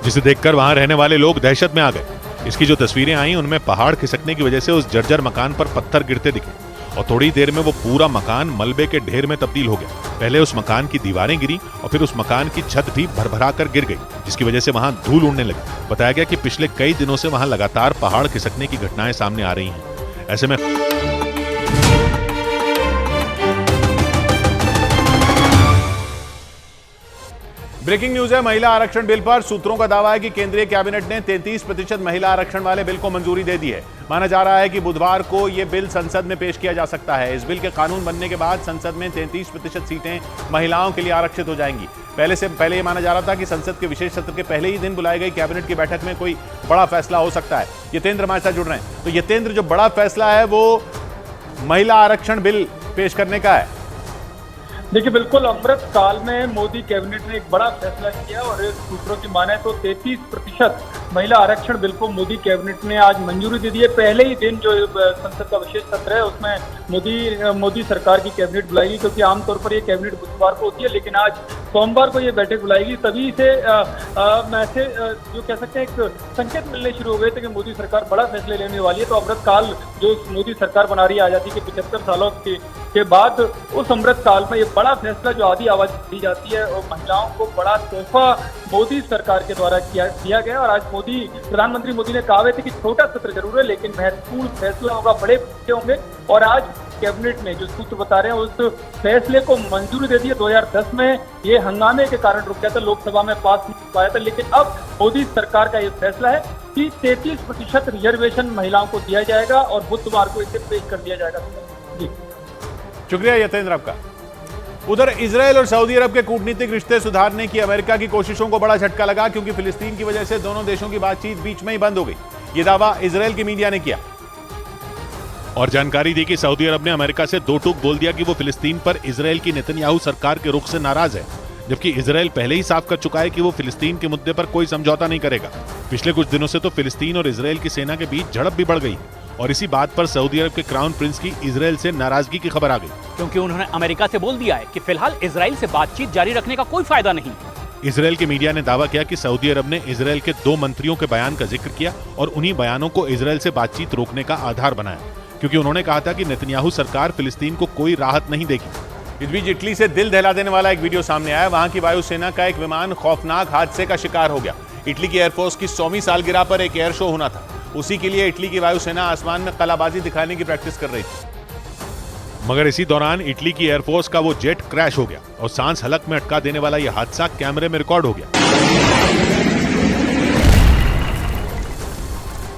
जिसे देखकर वहां रहने वाले लोग दहशत में आ गए। इसकी जो तस्वीरें आई उनमें पहाड़ खिसकने की वजह से उस जर्जर मकान पर पत्थर गिरते दिखे और थोड़ी देर में वो पूरा मकान मलबे के ढेर में तब्दील हो गया। पहले उस मकान की दीवारें गिरी और फिर उस मकान की छत भी भरभरा कर गिर गई, जिसकी वजह से वहां धूल उड़ने लगी। बताया गया कि पिछले कई दिनों से वहां लगातार पहाड़ खिसकने की घटनाएं सामने आ रही हैं। ऐसे में ब्रेकिंग न्यूज है। महिला आरक्षण बिल पर सूत्रों का दावा है कि केंद्रीय कैबिनेट ने 33% महिला आरक्षण वाले बिल को मंजूरी दे दी है। माना जा रहा है कि बुधवार को यह बिल संसद में पेश किया जा सकता है। इस बिल के कानून बनने के बाद संसद में 33% सीटें महिलाओं के लिए आरक्षित हो जाएंगी। पहले यह माना जा रहा था कि संसद के विशेष सत्र के पहले ही दिन बुलाई गई कैबिनेट की बैठक में कोई बड़ा फैसला हो सकता है। यतेंद्र हमारे साथ जुड़ रहे हैं। तो यतेंद्र, जो बड़ा फैसला है वो महिला आरक्षण बिल पेश करने का है। देखिए, बिल्कुल अमृत काल में मोदी कैबिनेट ने एक बड़ा फैसला किया और सूत्रों की माने तो 33% महिला आरक्षण बिल को मोदी कैबिनेट ने आज मंजूरी दे दी है। पहले ही दिन जो संसद का विशेष सत्र है उसमें मोदी सरकार की कैबिनेट बुलाएगी, क्योंकि आमतौर पर ये कैबिनेट बुधवार को होती है, लेकिन आज सोमवार को ये बैठक बुलाएगी। तभी से मैसेज जो कह सकते हैं एक संकेत मिलने शुरू हो गए थे कि मोदी सरकार बड़ा फैसले लेने वाली है। तो अमृत काल जो मोदी सरकार बना रही है आजादी के 75 सालों के बाद, उस अमृत काल में ये बड़ा फैसला जो आधी आवाज दी जाती है और महिलाओं को बड़ा तोहफा मोदी सरकार के द्वारा किया गया। और आज प्रधानमंत्री मोदी ने कहा थे कि छोटा सत्र जरूर है लेकिन महत्वपूर्ण फैसला होगा, बड़े फैसले होंगे। और आज कैबिनेट ने जो सूत्र बता रहे हैं उस फैसले को मंजूरी दे दी है। 2010 में ये हंगामे के कारण रुक गया था, लोकसभा में पास नहीं हो पाया था, लेकिन अब मोदी सरकार का ये फैसला है कि 33% रिजर्वेशन महिलाओं को दिया जाएगा और बुधवार को इसे पेश कर दिया जाएगा। जी शुक्रिया यतेंद्र आपका। उधर इजरायल और सऊदी अरब के कूटनीतिक रिश्ते सुधारने की अमेरिका की कोशिशों को बड़ा झटका लगा, क्योंकि फिलिस्तीन की वजह से दोनों देशों की बातचीत बीच में ही बंद हो गई। यह दावा इजरायल की मीडिया ने किया और जानकारी दी कि सऊदी अरब ने अमेरिका से 2 टूक बोल दिया कि वो फिलिस्तीन पर इजरायल की नेतन्याहू सरकार के रुख से नाराज है, जबकि इजरायल पहले ही साफ कर चुका है कि वो फिलिस्तीन के मुद्दे पर कोई समझौता नहीं करेगा। पिछले कुछ दिनों से तो फिलिस्तीन और इजरायल की सेना के बीच झड़प भी बढ़ गई और इसी बात पर सऊदी अरब के क्राउन प्रिंस की इजरायल से नाराजगी की खबर आ गई, क्योंकि उन्होंने अमेरिका से बोल दिया है कि फिलहाल इजरायल से बातचीत जारी रखने का कोई फायदा नहीं। इजरायल की मीडिया ने दावा किया कि सऊदी अरब ने इजरायल के 2 मंत्रियों के बयान का जिक्र किया और उन्हीं बयानों को इजरायल से बातचीत रोकने का आधार बनाया, क्योंकि उन्होंने कहा था कि नेतन्याहू सरकार फिलिस्तीन को कोई राहत नहीं देगी। इस बीच इटली से दिल दहला देने वाला एक वीडियो सामने आया। वहां की वायुसेना का एक विमान खौफनाक हादसे का शिकार हो गया। इटली की एयरफोर्स की 100वीं सालगिरह पर एक एयर शो होना था। उसी के लिए इटली की वायुसेना आसमान में कलाबाजी दिखाने की प्रैक्टिस कर रही थी, मगर इसी दौरान इटली की एयरफोर्स का वो जेट क्रैश हो गया और सांस हलक में अटका देने वाला यह हादसा कैमरे में रिकॉर्ड हो गया।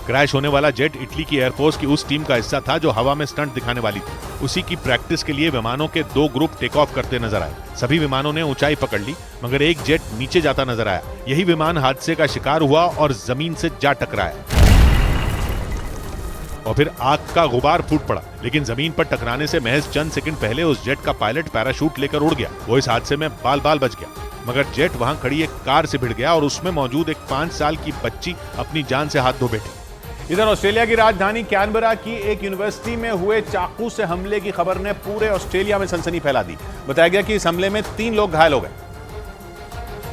क्रैश होने वाला जेट इटली की एयरफोर्स की उस टीम का हिस्सा था जो हवा में स्टंट दिखाने वाली थी। उसी की प्रैक्टिस के लिए विमानों के 2 ग्रुप टेक ऑफ करते नजर आए। सभी विमानों ने ऊंचाई पकड़ ली, मगर एक जेट नीचे जाता नजर आया। यही विमान हादसे का शिकार हुआ और जमीन से जा टकराया और फिर आग का गुबार फूट पड़ा। लेकिन जमीन पर टकराने से महज चंद सेकंड पहले उस जेट का पायलट पैराशूट लेकर उड़ गया। वो इस हादसे में बाल बाल बच गया, मगर जेट वहां खड़ी एक कार से भिड़ गया और उसमें मौजूद एक 5 साल की बच्ची अपनी जान से हाथ धो बैठी। इधर ऑस्ट्रेलिया की राजधानी कैनबरा की एक यूनिवर्सिटी में हुए चाकू से हमले की खबर ने पूरे ऑस्ट्रेलिया में सनसनी फैला दी। बताया गया कि इस हमले में 3 लोग घायल हो गए,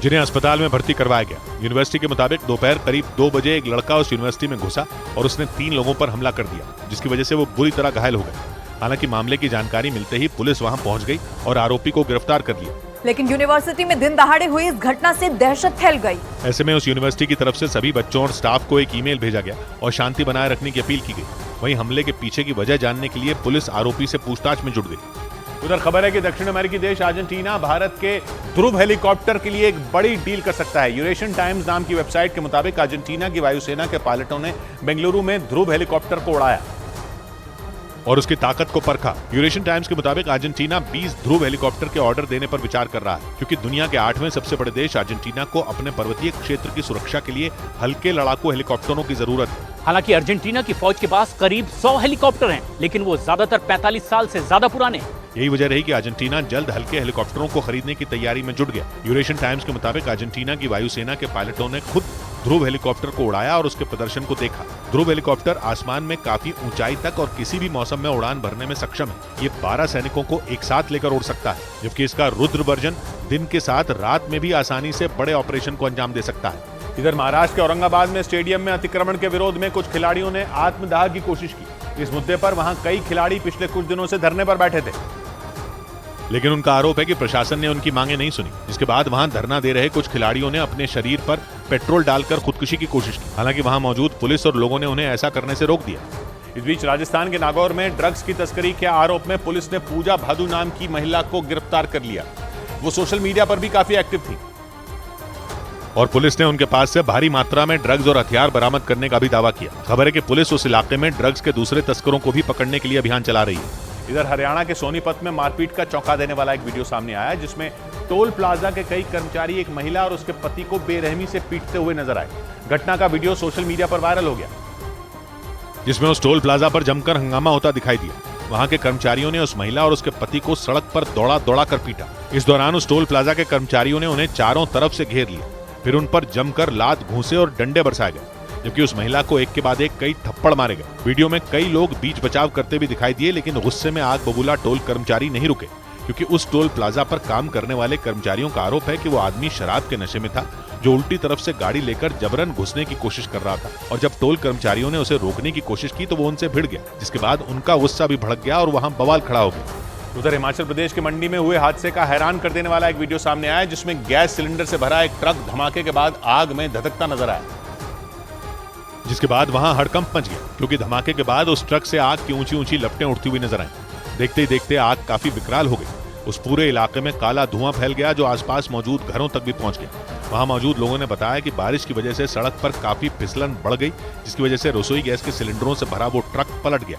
जिन्हें अस्पताल में भर्ती करवाया गया। यूनिवर्सिटी के मुताबिक दोपहर करीब 2 बजे एक लड़का उस यूनिवर्सिटी में घुसा और उसने 3 लोगों पर हमला कर दिया, जिसकी वजह से वो बुरी तरह घायल हो गए। हालांकि मामले की जानकारी मिलते ही पुलिस वहां पहुंच गई और आरोपी को गिरफ्तार कर लिया। लेकिन यूनिवर्सिटी में दिन दहाड़े हुई इस घटना से दहशत फैल गई। ऐसे में उस यूनिवर्सिटी की तरफ से सभी बच्चों और स्टाफ को एक ईमेल भेजा गया और शांति बनाए रखने की अपील की गई। वहीं हमले के पीछे की वजह जानने के लिए पुलिस आरोपी से पूछताछ में जुट गई। उधर खबर है कि दक्षिण अमेरिकी देश अर्जेंटीना भारत के ध्रुव हेलीकॉप्टर के लिए एक बड़ी डील कर सकता है। यूरेशियन टाइम्स नाम की वेबसाइट के मुताबिक अर्जेंटीना की वायुसेना के पायलटों ने बेंगलुरु में ध्रुव हेलीकॉप्टर को उड़ाया और उसकी ताकत को परखा। यूरेशियन टाइम्स के मुताबिक अर्जेंटीना 20 ध्रुव हेलीकॉप्टर के ऑर्डर देने पर विचार कर रहा है, क्योंकि दुनिया के 8वें सबसे बड़े देश अर्जेंटीना को अपने पर्वतीय क्षेत्र की सुरक्षा के लिए हल्के लड़ाकू हेलीकॉप्टरों की जरूरत है। हालांकि अर्जेंटीना की फौज के पास करीब 100 हेलीकॉप्टर हैं, लेकिन वो ज्यादातर 45 साल से ज्यादा पुराने हैं। यही वजह रही कि अर्जेंटीना जल्द हल्के हेलीकॉप्टरों को खरीदने की तैयारी में जुट गया। यूरेशियन टाइम्स के मुताबिक अर्जेंटीना की वायुसेना के पायलटों ने खुद ध्रुव हेलीकॉप्टर को उड़ाया और उसके प्रदर्शन को देखा। ध्रुव हेलीकॉप्टर आसमान में काफी ऊंचाई तक और किसी भी मौसम में उड़ान भरने में सक्षम है। ये 12 सैनिकों को एक साथ लेकर उड़ सकता है, जबकि इसका रुद्र वर्जन दिन के साथ रात में भी आसानी से बड़े ऑपरेशन को अंजाम दे सकता है। इधर महाराष्ट्र के औरंगाबाद में स्टेडियम में अतिक्रमण के विरोध में कुछ खिलाड़ियों ने आत्मदाह की कोशिश की। इस मुद्दे पर वहां कई खिलाड़ी पिछले कुछ दिनों से धरने पर बैठे थे, लेकिन उनका आरोप है कि प्रशासन ने उनकी मांगे नहीं सुनी, जिसके बाद वहां धरना दे रहे कुछ खिलाड़ियों ने अपने शरीर पर पेट्रोल डालकर खुदकुशी की कोशिश की। हालांकि वहां मौजूद पुलिस और लोगों ने उन्हें ऐसा करने से रोक दिया। इस बीच राजस्थान के नागौर में ड्रग्स की तस्करी के आरोप में पुलिस ने पूजा भादू नाम की महिला को गिरफ्तार कर लिया। वो सोशल मीडिया पर भी काफी एक्टिव थी और पुलिस ने उनके पास से भारी मात्रा में ड्रग्स और हथियार बरामद करने का भी दावा किया। खबर है कि पुलिस उस इलाके में ड्रग्स के दूसरे तस्करों को भी पकड़ने के लिए अभियान चला रही है। इधर हरियाणा के सोनीपत में मारपीट का चौंका देने वाला एक वीडियो सामने आया, जिसमें टोल प्लाजा के कई कर्मचारी एक महिला और उसके पति को बेरहमी से पीटते हुए नजर आए। घटना का वीडियो सोशल मीडिया पर वायरल हो गया, जिसमें उस टोल प्लाजा पर जमकर हंगामा होता दिखाई दिया। वहां के कर्मचारियों ने उस महिला और उसके पति को सड़क पर दौड़ा कर पीटा। इस दौरान उस टोल प्लाजा के कर्मचारियों ने उन्हें चारों तरफ से घेर लिया। फिर उन पर जमकर लात, घूंसे और डंडे बरसाए गए, जबकि उस महिला को एक के बाद एक कई थप्पड़ मारे गए। वीडियो में कई लोग बीच बचाव करते भी दिखाई दिए, लेकिन गुस्से में आग बबूला टोल कर्मचारी नहीं रुके, क्योंकि उस टोल प्लाजा पर काम करने वाले कर्मचारियों का आरोप है कि वो आदमी शराब के नशे में था, जो उल्टी तरफ से गाड़ी लेकर जबरन घुसने की कोशिश कर रहा था। और जब टोल कर्मचारियों ने उसे रोकने की कोशिश की तो वो उनसे भिड़ गया, जिसके बाद उनका गुस्सा भी भड़क गया और वहां बवाल खड़ा हो गया। उधर हिमाचल प्रदेश के मंडी में हुए हादसे का हैरान कर देने वाला एक वीडियो सामने आया, जिसमें गैस सिलेंडर से भरा एक ट्रक धमाके के बाद आग में धधकता नजर आया, जिसके बाद वहां हड़कंप मच गया, क्योंकि धमाके के बाद उस ट्रक से आग की ऊंची ऊंची लपटें उठती हुई नजर आई। देखते ही देखते आग काफी विकराल हो गई। उस पूरे इलाके में काला धुआं फैल गया, जो आसपास मौजूद घरों तक भी पहुंच गया। वहां मौजूद लोगों ने बताया कि बारिश की वजह से सड़क पर काफी फिसलन बढ़ गई, जिसकी वजह से रसोई गैस के सिलेंडरों से भरा वो ट्रक पलट गया।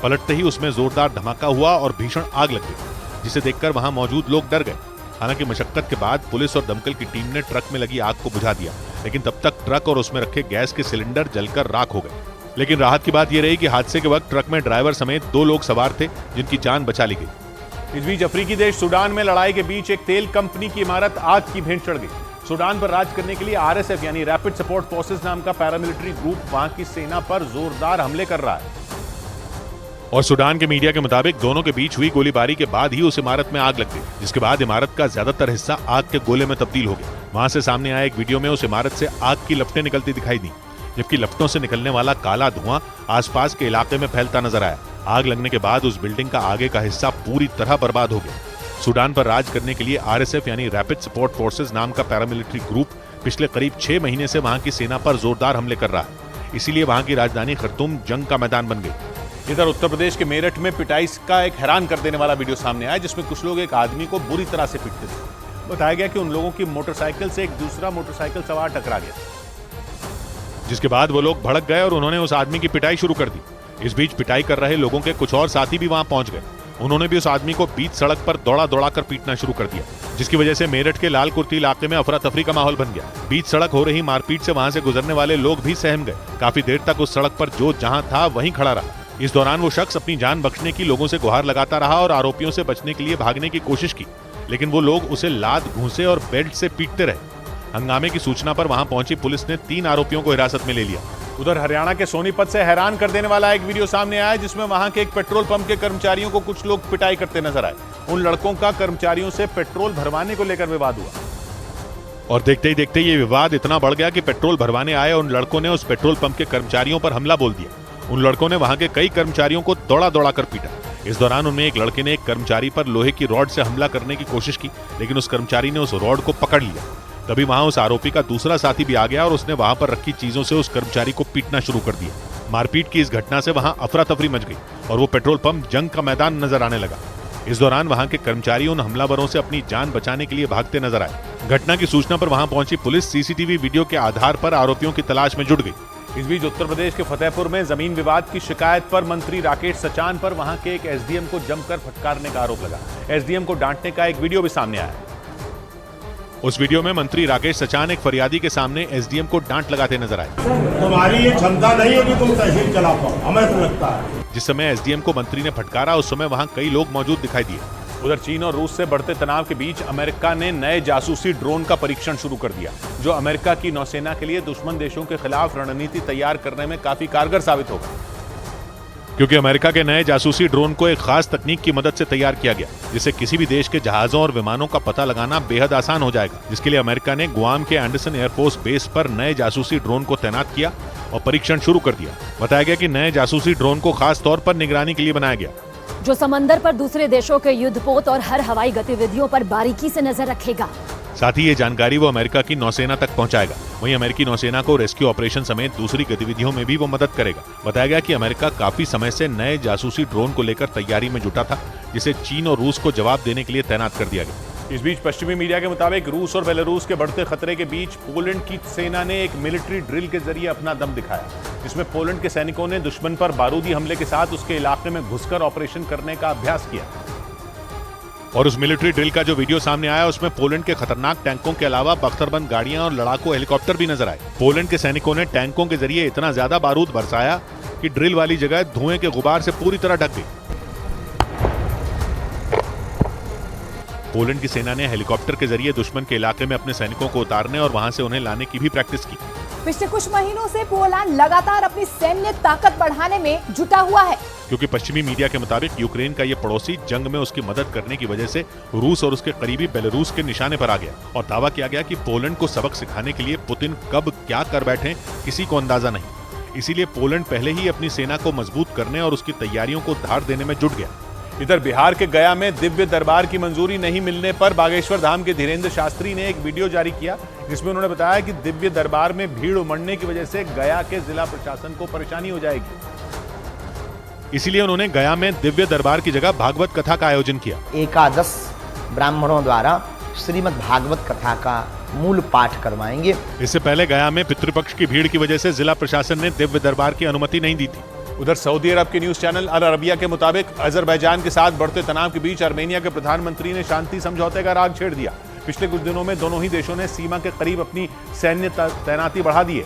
पलटते ही उसमें जोरदार धमाका हुआ और भीषण आग लग गई, जिसे देखकर वहां मौजूद लोग डर गए। हालांकि मशक्कत के बाद पुलिस और दमकल की टीम ने ट्रक में लगी आग को बुझा दिया, लेकिन तब तक ट्रक और उसमें रखे गैस के सिलेंडर जलकर राख हो गए। लेकिन राहत की बात यह रही कि हादसे के वक्त ट्रक में ड्राइवर समेत 2 लोग सवार थे, जिनकी जान बचा ली गई। इस बीच अफ्रीकी देश सूडान में लड़ाई के बीच एक तेल कंपनी की इमारत आग की भेंट चढ़ गई। सूडान पर राज करने के लिए RSF यानी रैपिड सपोर्ट फोर्सेस नाम का पैरामिलिट्री ग्रुप वहां की सेना पर जोरदार हमले कर रहा है। और सूडान के मीडिया के मुताबिक दोनों के बीच हुई गोलीबारी के बाद ही उस इमारत में आग लग गई, जिसके बाद इमारत का ज्यादातर हिस्सा आग के गोले में तब्दील हो गया। वहां से सामने आए एक वीडियो में उस इमारत से आग की लपटें निकलती दिखाई दी, जबकि लपटों से निकलने वाला काला धुआं आसपास के इलाके में फैलता नजर आया। आग लगने के बाद उस बिल्डिंग का आगे का हिस्सा पूरी तरह बर्बाद हो गया। सूडान पर राज करने के लिए RSF यानी रैपिड सपोर्ट फोर्सेस नाम का पैरामिलिट्री ग्रुप पिछले करीब 6 महीने से वहां की सेना पर जोरदार हमले कर रहा है। इसीलिए वहां की राजधानी खर्तूम जंग का मैदान बन गई। इधर उत्तर प्रदेश के मेरठ में पिटाई का एक हैरान कर देने वाला वीडियो सामने आया, जिसमें कुछ लोग एक आदमी को बुरी तरह से पीटते थे। बताया गया कि उन लोगों की मोटरसाइकिल से एक दूसरा मोटरसाइकिल सवार टकरा गया। जिसके बाद वो लोग भड़क गए और उन्होंने उस आदमी की पिटाई शुरू कर दी। इस बीच पिटाई कर रहे लोगों के कुछ और साथी भी वहां पहुंच गए। उन्होंने भी उस आदमी को बीच सड़क पर दौड़ा दौड़ा कर पीटना शुरू कर दिया, जिसकी वजह से मेरठ के लाल कुर्ती इलाके में अफरा तफरी का माहौल बन गया। बीच सड़क हो रही मारपीट से वहां से गुजरने वाले लोग भी सहम गए। काफी देर तक उस सड़क पर जो जहां था वहीं खड़ा रहा। इस दौरान वो शख्स अपनी जान बख्शने की लोगों से गुहार लगाता रहा और आरोपियों से बचने के लिए भागने की कोशिश की, लेकिन वो लोग उसे लात, घूंसे और बेल्ट से पीटते रहे। हंगामे की सूचना पर वहां पहुंची पुलिस ने 3 आरोपियों को हिरासत में ले लिया। उधर हरियाणा के सोनीपत से हैरान कर देने वाला एक वीडियो सामने आया, जिसमें वहां के एक पेट्रोल पंप के कर्मचारियों को कुछ लोग पिटाई करते नजर आए। उन लड़कों का कर्मचारियों से पेट्रोल भरवाने को लेकर विवाद हुआ और देखते ही देखते ये विवाद इतना बढ़ गया कि पेट्रोल भरवाने आए उन लड़कों ने उस पेट्रोल पंप के कर्मचारियों पर हमला बोल दिया। उन लड़कों ने वहां के कई कर्मचारियों को दौड़ा दौड़ा कर पीटा। इस दौरान उनमें एक लड़के ने एक कर्मचारी पर लोहे की रॉड से हमला करने की कोशिश की, लेकिन उस कर्मचारी ने उस रॉड को पकड़ लिया। तभी वहां उस आरोपी का दूसरा साथी भी आ गया और उसने वहां पर रखी चीजों से उस कर्मचारी को पीटना शुरू कर दिया। मारपीट की इस घटना से वहां अफरा तफरी मच गई और वो पेट्रोल पंप जंग का मैदान नजर आने लगा। इस दौरान वहां के कर्मचारी उन हमलावरों से अपनी जान बचाने के लिए भागते नजर आए। घटना की सूचना पर वहां पहुंची पुलिस सीसीटीवी वीडियो के आधार पर आरोपियों की तलाश में जुट गई। इस बीच उत्तर प्रदेश के फतेहपुर में जमीन विवाद की शिकायत पर मंत्री राकेश सचान पर वहां के एक एसडीएम को जमकर फटकारने का आरोप लगा। एसडीएम को डांटने का एक वीडियो भी सामने आया। उस वीडियो में मंत्री राकेश सचान एक फरियादी के सामने एसडीएम को डांट लगाते नजर आए। तुम्हारी ये क्षमता नहीं है कि तुम तहसील चला पाओ, हमें तो लगता है। जिस समय एसडीएम को मंत्री ने फटकारा उस समय वहां कई लोग मौजूद दिखाई दिए। उधर चीन और रूस से बढ़ते तनाव के बीच अमेरिका ने नए जासूसी ड्रोन का परीक्षण शुरू कर दिया, जो अमेरिका की नौसेना के लिए दुश्मन देशों के खिलाफ रणनीति तैयार करने में काफी कारगर साबित होगा। क्योंकि अमेरिका के नए जासूसी ड्रोन को एक खास तकनीक की मदद से तैयार किया गया, जिससे किसी भी देश के जहाजों और विमानों का पता लगाना बेहद आसान हो जाएगा। जिसके लिए अमेरिका ने गुआम के एंडरसन एयरफोर्स बेस पर नए जासूसी ड्रोन को तैनात किया और परीक्षण शुरू कर दिया। बताया गया कि नए जासूसी ड्रोन को खास तौर पर निगरानी के लिए बनाया गया, जो समंदर पर दूसरे देशों के युद्धपोत और हर हवाई गतिविधियों पर बारीकी से नजर रखेगा। साथ ही ये जानकारी वो अमेरिका की नौसेना तक पहुंचाएगा। वहीं अमेरिकी नौसेना को रेस्क्यू ऑपरेशन समेत दूसरी गतिविधियों में भी वो मदद करेगा। बताया गया कि अमेरिका काफी समय से नए जासूसी ड्रोन को लेकर तैयारी में जुटा था, जिसे चीन और रूस को जवाब देने के लिए तैनात कर दिया गया। इस बीच पश्चिमी मीडिया के मुताबिक रूस और बेलारूस के बढ़ते खतरे के बीच पोलैंड की सेना ने एक मिलिट्री ड्रिल के जरिए अपना दम दिखाया, जिसमें पोलैंड के सैनिकों ने दुश्मन पर बारूदी हमले के साथ उसके इलाके में घुसकर ऑपरेशन करने का अभ्यास किया। और उस मिलिट्री ड्रिल का जो वीडियो सामने आया उसमें पोलैंड के खतरनाक टैंकों के अलावा बख्तरबंद गाड़ियां और लड़ाकू हेलीकॉप्टर भी नजर आए। पोलैंड के सैनिकों ने टैंकों के जरिए इतना ज्यादा बारूद बरसाया कि ड्रिल वाली जगह धुएं के गुबार से पूरी तरह ढक गई। पोलैंड की सेना ने हेलीकॉप्टर के जरिए दुश्मन के इलाके में अपने सैनिकों को उतारने और वहां से उन्हें लाने की भी प्रैक्टिस की। पिछले कुछ महीनों से पोलैंड लगातार अपनी सैन्य ताकत बढ़ाने में जुटा हुआ है, क्योंकि पश्चिमी मीडिया के मुताबिक यूक्रेन का ये पड़ोसी जंग में उसकी मदद करने की वजह से रूस और उसके करीबी बेलारूस के निशाने पर आ गया और दावा किया गया कि पोलैंड को सबक सिखाने के लिए पुतिन कब क्या कर बैठे किसी को अंदाजा नहीं। इसीलिए पोलैंड पहले ही अपनी सेना को मजबूत करने और उसकी तैयारियों को धार देने में जुट गया। इधर बिहार के गया में दिव्य दरबार की मंजूरी नहीं मिलने पर बागेश्वर धाम के धीरेन्द्र शास्त्री ने एक वीडियो जारी किया, जिसमें उन्होंने बताया कि दिव्य दरबार में भीड़ उमड़ने की वजह से गया के जिला प्रशासन को परेशानी हो जाएगी। इसीलिए उन्होंने गया में दिव्य दरबार की जगह भागवत कथा का आयोजन किया। 11 ब्राह्मणों द्वारा श्रीमद् भागवत कथा का मूल पाठ करवाएंगे। इससे पहले गया में पितृपक्ष की भीड़ की वजह से जिला प्रशासन ने दिव्य दरबार की अनुमति नहीं दी थी। उधर सऊदी अरब के न्यूज चैनल अल अरबिया के मुताबिक अजरबैजान के साथ बढ़ते तनाव के बीच आर्मेनिया के प्रधानमंत्री ने शांति समझौते का राग छेड़ दिया। पिछले कुछ दिनों में दोनों ही देशों ने सीमा के करीब अपनी सैन्य तैनाती बढ़ा दी है,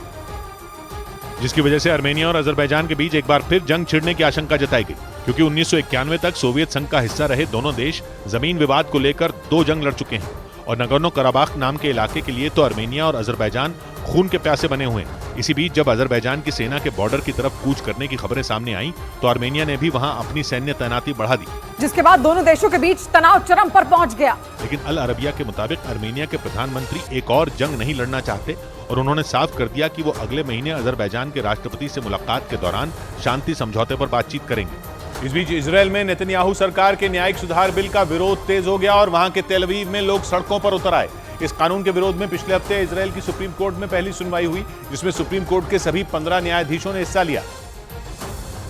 जिसकी वजह से आर्मेनिया और अजरबैजान के बीच एक बार फिर जंग छिड़ने की आशंका जताई गई। क्योंकि 1991 तक सोवियत संघ का हिस्सा रहे दोनों देश जमीन विवाद को लेकर 2 जंग लड़ चुके हैं और नगोर्नो कराबाख नाम के इलाके के लिए तो आर्मेनिया और अजरबैजान खून के प्यासे बने हुए हैं। इसी बीच जब अजरबैजान की सेना के बॉर्डर की तरफ कूच करने की खबरें सामने आई तो आर्मेनिया ने भी वहां अपनी सैन्य तैनाती बढ़ा दी, जिसके बाद दोनों देशों के बीच तनाव चरम पर पहुंच गया। लेकिन अल अरबिया के मुताबिक आर्मेनिया के प्रधानमंत्री एक और जंग नहीं लड़ना चाहते और उन्होंने साफ कर दिया कि वो अगले महीने अजरबैजान के राष्ट्रपति से मुलाकात के दौरान शांति समझौते पर बातचीत करेंगे। इस बीच इजरायल में नेतन्याहू सरकार के न्यायिक सुधार बिल का विरोध तेज हो गया और वहां के तेल अवीव में लोग सड़कों पर उतर आए। इस कानून के विरोध में पिछले हफ्ते इजरायल की सुप्रीम कोर्ट में पहली सुनवाई हुई, जिसमें सुप्रीम कोर्ट के सभी 15 न्यायाधीशों ने हिस्सा लिया।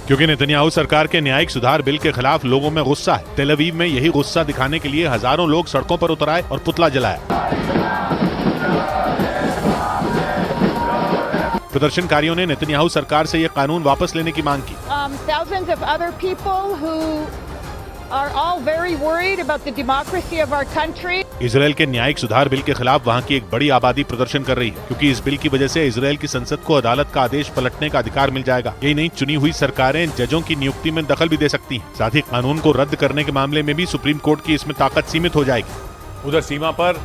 क्योंकि नेतन्याहू सरकार के न्यायिक सुधार बिल के खिलाफ लोगों में गुस्सा है। तेल अवीव में यही गुस्सा दिखाने के लिए हजारों लोग सड़कों पर उतर आए और पुतला जलाया। प्रदर्शनकारियों ने नेतन्याहू सरकार से यह कानून वापस लेने की मांग की। Thousands of other people who are all very worried about the democracy of our country. Israel के न्यायिक सुधार बिल के खिलाफ वहां की एक बड़ी आबादी प्रदर्शन कर रही है, क्योंकि इस बिल की वजह से इजरायल की संसद को अदालत का आदेश पलटने का अधिकार मिल जाएगा। यही नहीं, चुनी हुई सरकारें जजों की नियुक्ति में दखल भी दे सकती हैं। साथ ही कानून को रद्द करने के मामले में भी सुप्रीम कोर्ट की इसमें ताकत सीमित हो जाएगी। उधर सीमा पर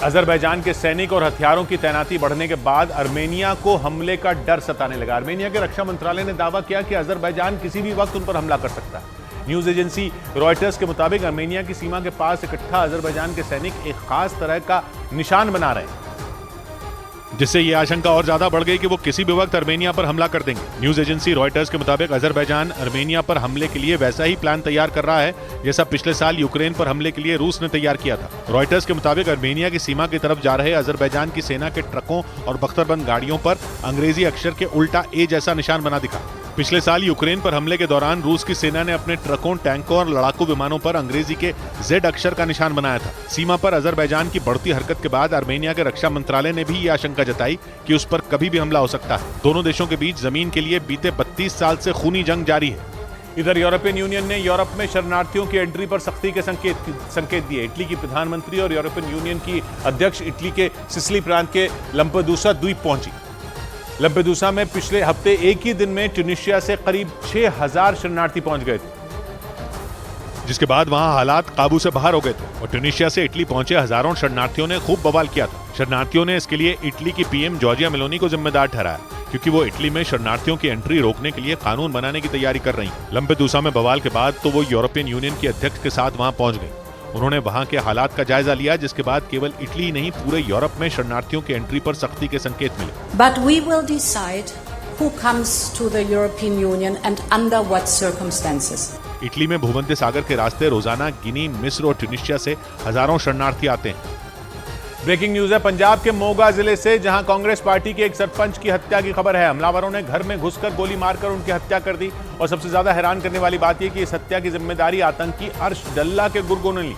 अजरबैजान के सैनिक और हथियारों की तैनाती बढ़ने के बाद अर्मेनिया को हमले का डर सताने लगा। अर्मेनिया के रक्षा मंत्रालय ने दावा किया कि अजरबैजान किसी भी वक्त उन पर हमला कर सकता है। न्यूज एजेंसी रॉयटर्स के मुताबिक अर्मेनिया की सीमा के पास इकट्ठा अजरबैजान के सैनिक एक खास तरह का निशान बना रहे हैं, जिससे यह आशंका और ज्यादा बढ़ गई कि वो किसी भी वक्त अर्मेनिया पर हमला कर देंगे। न्यूज एजेंसी रॉयटर्स के मुताबिक अजरबैजान अर्मेनिया पर हमले के लिए वैसा ही प्लान तैयार कर रहा है जैसा पिछले साल यूक्रेन पर हमले के लिए रूस ने तैयार किया था। रॉयटर्स के मुताबिक अर्मेनिया की सीमा की तरफ जा रहे अजरबैजान की सेना के ट्रकों और बख्तरबंद गाड़ियों पर अंग्रेजी अक्षर के उल्टा ए जैसा निशान बना दिखा। पिछले साल यूक्रेन पर हमले के दौरान रूस की सेना ने अपने ट्रकों, टैंकों और लड़ाकू विमानों पर अंग्रेजी के जेड अक्षर का निशान बनाया था। सीमा पर अजरबैजान की बढ़ती हरकत के बाद अर्मेनिया के रक्षा मंत्रालय ने भी ये आशंका जताई कि उस पर कभी भी हमला हो सकता है। दोनों देशों के बीच जमीन के लिए बीते 32 साल से खूनी जंग जारी है। इधर यूरोपियन यूनियन ने यूरोप में शरणार्थियों की एंट्री पर सख्ती के संकेत दिए। इटली की प्रधानमंत्री और यूरोपियन यूनियन की अध्यक्ष इटली के सिसिली प्रांत के लंपेदुसा द्वीप पहुंची। लंपेदुसा में पिछले हफ्ते एक ही दिन में ट्यूनीशिया से करीब 6000 शरणार्थी पहुंच गए थे, जिसके बाद वहां हालात काबू से बाहर हो गए थे और ट्यूनीशिया से इटली पहुंचे हजारों शरणार्थियों ने खूब बवाल किया था। शरणार्थियों ने इसके लिए इटली की पीएम जॉर्जिया मेलोनी को जिम्मेदार ठहराया, क्योंकि वो इटली में शरणार्थियों की एंट्री रोकने के लिए कानून बनाने की तैयारी कर रही हैं। लंपेदुसा में बवाल के बाद तो वो यूरोपियन यूनियन की अध्यक्ष के साथ वहां पहुंच गई। उन्होंने वहां के हालात का जायजा लिया, जिसके बाद केवल इटली ही नहीं पूरे यूरोप में शरणार्थियों की एंट्री पर सख्ती के संकेत मिले। But we will decide who comes to the European Union and under what circumstances. Italy में भूमध्य सागर के रास्ते रोजाना गिनी, मिस्र और ट्यूनीशिया से हजारों शरणार्थी आते हैं। ब्रेकिंग न्यूज है पंजाब के मोगा जिले से, जहां कांग्रेस पार्टी के एक सरपंच की हत्या की खबर है। हमलावरों ने घर में घुसकर गोली मारकर उनकी हत्या कर दी और सबसे ज्यादा हैरान करने वाली बात यह कि इस हत्या की जिम्मेदारी आतंकी अर्श डल्ला के गुर्गों ने ली।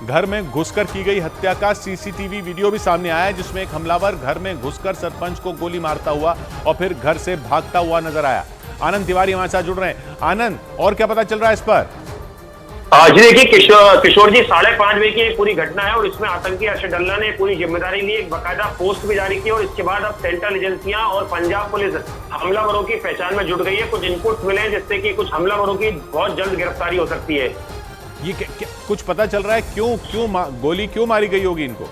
घर में घुसकर की गई हत्या का सीसीटीवी वीडियो भी सामने आया है, जिसमें एक हमलावर घर में घुसकर सरपंच को गोली मारता हुआ और फिर घर से भागता हुआ नजर आया। आनंद तिवारी हमारे साथ जुड़ रहे हैं। आनंद, और क्या पता चल रहा है इस पर? जी देखिए किशोर जी, 5:30 बजे की पूरी घटना है और इसमें आतंकी अर्शद डल्ला ने पूरी जिम्मेदारी ली। एक बाकायदा पोस्ट भी जारी की और इसके बाद अब सेंट्रल एजेंसियां और पंजाब पुलिस हमलावरों की पहचान में जुट गई है। कुछ इनपुट मिले हैं जिससे कि कुछ हमलावरों की बहुत जल्द गिरफ्तारी हो सकती है। ये कुछ पता चल रहा है क्यों गोली क्यों मारी गई होगी इनको?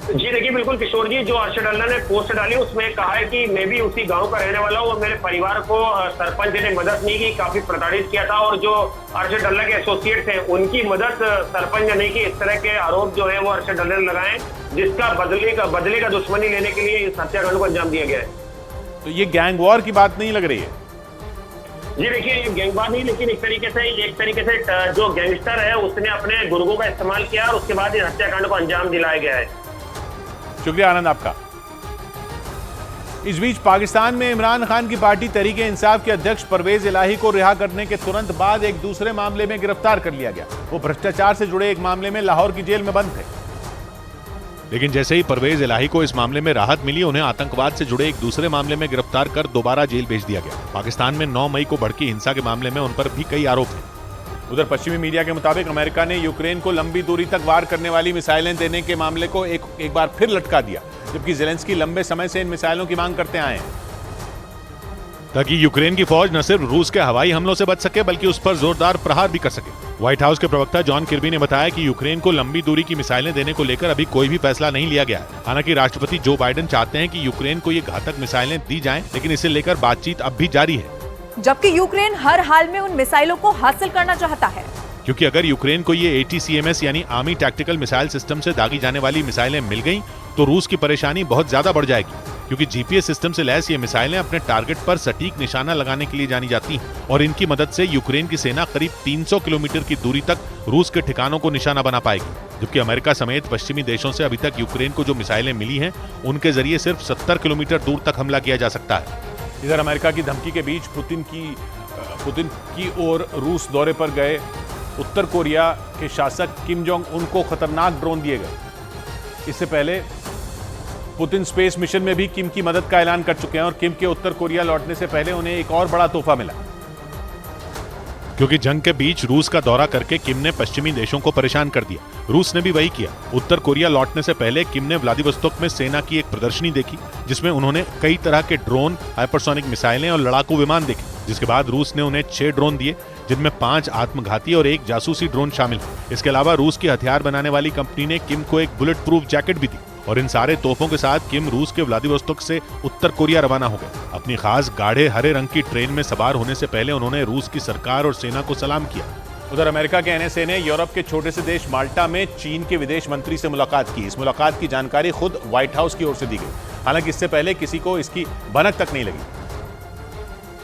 जी देखिए बिल्कुल किशोर जी, जो अर्शद डल्ला ने पोस्ट डाली उसमें कहा है कि मैं भी उसी गांव का रहने वाला हूं और मेरे परिवार को सरपंच ने मदद नहीं की, काफी प्रताड़ित किया था और जो अर्शद डल्ला के एसोसिएट थे उनकी मदद सरपंच ने नहीं की। इस तरह के आरोप जो है वो अर्शद डल्ला ने लगाए, जिसका बदले का दुश्मनी लेने के लिए इस हत्याकांड को अंजाम दिया गया है। तो ये गैंग वॉर की बात नहीं लग रही है? जी देखिए, ये गैंगवार नहीं, लेकिन एक तरीके से जो गैंगस्टर है उसने अपने गुर्गों का इस्तेमाल किया और उसके बाद इस हत्याकांड को अंजाम दिलाया गया है। शुक्रिया आनंद आपका। इस बीच पाकिस्तान में इमरान खान की पार्टी तहरीक-ए इंसाफ के अध्यक्ष परवेज इलाही को रिहा करने के तुरंत बाद एक दूसरे मामले में गिरफ्तार कर लिया गया। वो भ्रष्टाचार से जुड़े एक मामले में लाहौर की जेल में बंद थे, लेकिन जैसे ही परवेज इलाही को इस मामले में राहत मिली, उन्हें आतंकवाद से जुड़े एक दूसरे मामले में गिरफ्तार कर दोबारा जेल भेज दिया गया। पाकिस्तान में 9 मई को भड़की हिंसा के मामले में उन पर भी कई आरोप हैं। उधर पश्चिमी मीडिया के मुताबिक अमेरिका ने यूक्रेन को लंबी दूरी तक वार करने वाली मिसाइलें देने के मामले को एक बार फिर लटका दिया, जबकि ज़ेलेंस्की लंबे समय से इन मिसाइलों की मांग करते आए हैं, ताकि यूक्रेन की फौज न सिर्फ रूस के हवाई हमलों से बच सके बल्कि उस पर जोरदार प्रहार भी कर सके। व्हाइट हाउस के प्रवक्ता जॉन किर्बी ने बताया कि यूक्रेन को लंबी दूरी की मिसाइलें देने को लेकर अभी कोई भी फैसला नहीं लिया गया है। हालांकि राष्ट्रपति जो बाइडेन चाहते हैं कि यूक्रेन को ये घातक मिसाइलें दी जाएं, लेकिन इसे लेकर बातचीत अब भी जारी है, जबकि यूक्रेन हर हाल में उन मिसाइलों को हासिल करना चाहता है। क्योंकि अगर यूक्रेन को ये ATCMS यानी आर्मी टैक्टिकल मिसाइल सिस्टम से दागी जाने वाली मिसाइलें मिल गईं, तो रूस की परेशानी बहुत ज्यादा बढ़ जाएगी, क्योंकि GPS सिस्टम से लैस ये मिसाइलें अपने टारगेट पर सटीक निशाना लगाने के लिए जानी जाती हैं और इनकी मदद से यूक्रेन की सेना करीब 300 किलोमीटर की दूरी तक रूस के ठिकानों को निशाना बना पाएगी। जबकि अमेरिका समेत पश्चिमी देशों से अभी तक यूक्रेन को जो मिसाइलें मिली हैं, उनके जरिए सिर्फ 70 किलोमीटर दूर तक हमला किया जा सकता है। इधर अमेरिका की धमकी के बीच पुतिन की ओर रूस दौरे पर गए उत्तर कोरिया के शासक किम जोंग उन को खतरनाक ड्रोन दिए गए। इससे पहले पुतिन स्पेस मिशन में भी किम की मदद का ऐलान कर चुके हैं और किम के उत्तर कोरिया लौटने से पहले उन्हें एक और बड़ा तोहफा मिला, क्योंकि जंग के बीच रूस का दौरा करके किम ने पश्चिमी देशों को परेशान कर दिया। रूस ने भी वही किया। उत्तर कोरिया लौटने से पहले किम ने व्लादिवोस्तोक में सेना की एक प्रदर्शनी देखी, जिसमें उन्होंने कई तरह के ड्रोन, हाइपरसोनिक मिसाइलें और लड़ाकू विमान देखे। जिसके बाद रूस ने उन्हें 6 ड्रोन दिए, जिनमें 5 आत्मघाती और 1 जासूसी ड्रोन शामिल है। इसके अलावा रूस की हथियार बनाने वाली कंपनी ने किम को एक बुलेट प्रूफ जैकेट भी दी और इन सारे तोहफों के साथ किम रूस के व्लादिवोस्तोक से उत्तर कोरिया रवाना हो गए। अपनी खास गाढ़े हरे रंग की ट्रेन में सवार होने से पहले उन्होंने रूस की सरकार और सेना को सलाम किया। उधर अमेरिका के एनएसए ने यूरोप के छोटे से देश माल्टा में चीन के विदेश मंत्री से मुलाकात की। इस मुलाकात की जानकारी खुद व्हाइट हाउस की ओर से दी गई। हालांकि इससे पहले किसी को इसकी भनक तक नहीं लगी,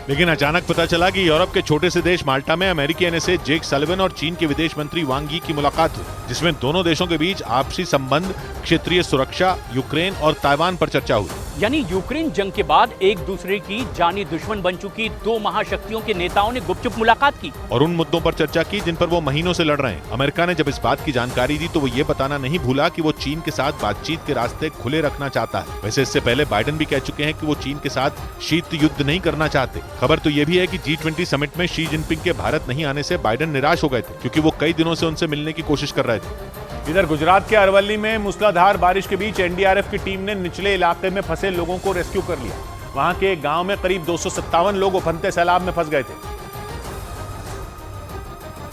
लेकिन अचानक पता चला कि यूरोप के छोटे से देश माल्टा में अमेरिकी एनएसए जेक सलिवन और चीन के विदेश मंत्री वांग यी की मुलाकात हुई, जिसमें दोनों देशों के बीच आपसी संबंध, क्षेत्रीय सुरक्षा, यूक्रेन और ताइवान पर चर्चा हुई। यानी यूक्रेन जंग के बाद एक दूसरे की जानी दुश्मन बन चुकी 2 महाशक्तियों के नेताओं ने गुपचुप मुलाकात की और उन मुद्दों पर चर्चा की जिन पर वो महीनों से लड़ रहे हैं। अमेरिका ने जब इस बात की जानकारी दी तो वो ये बताना नहीं भूला कि वो चीन के साथ बातचीत के रास्ते खुले रखना चाहता है। वैसे इससे पहले बाइडेन भी कह चुके हैं कि वो चीन के साथ शीत युद्ध नहीं करना चाहते। खबर तो ये भी है कि G20 समिट में शी जिनपिंग के भारत नहीं आने से बाइडेन निराश हो गए थे, क्योंकि वो कई दिनों से उनसे मिलने की कोशिश कर रहे थे। इधर गुजरात के अरवली में मूसलाधार बारिश के बीच एनडीआरएफ की टीम ने निचले इलाके में फंसे लोगों को रेस्क्यू कर लिया। वहां के एक गांव में करीब 257 लोग उफनते सैलाब में फंस गए थे,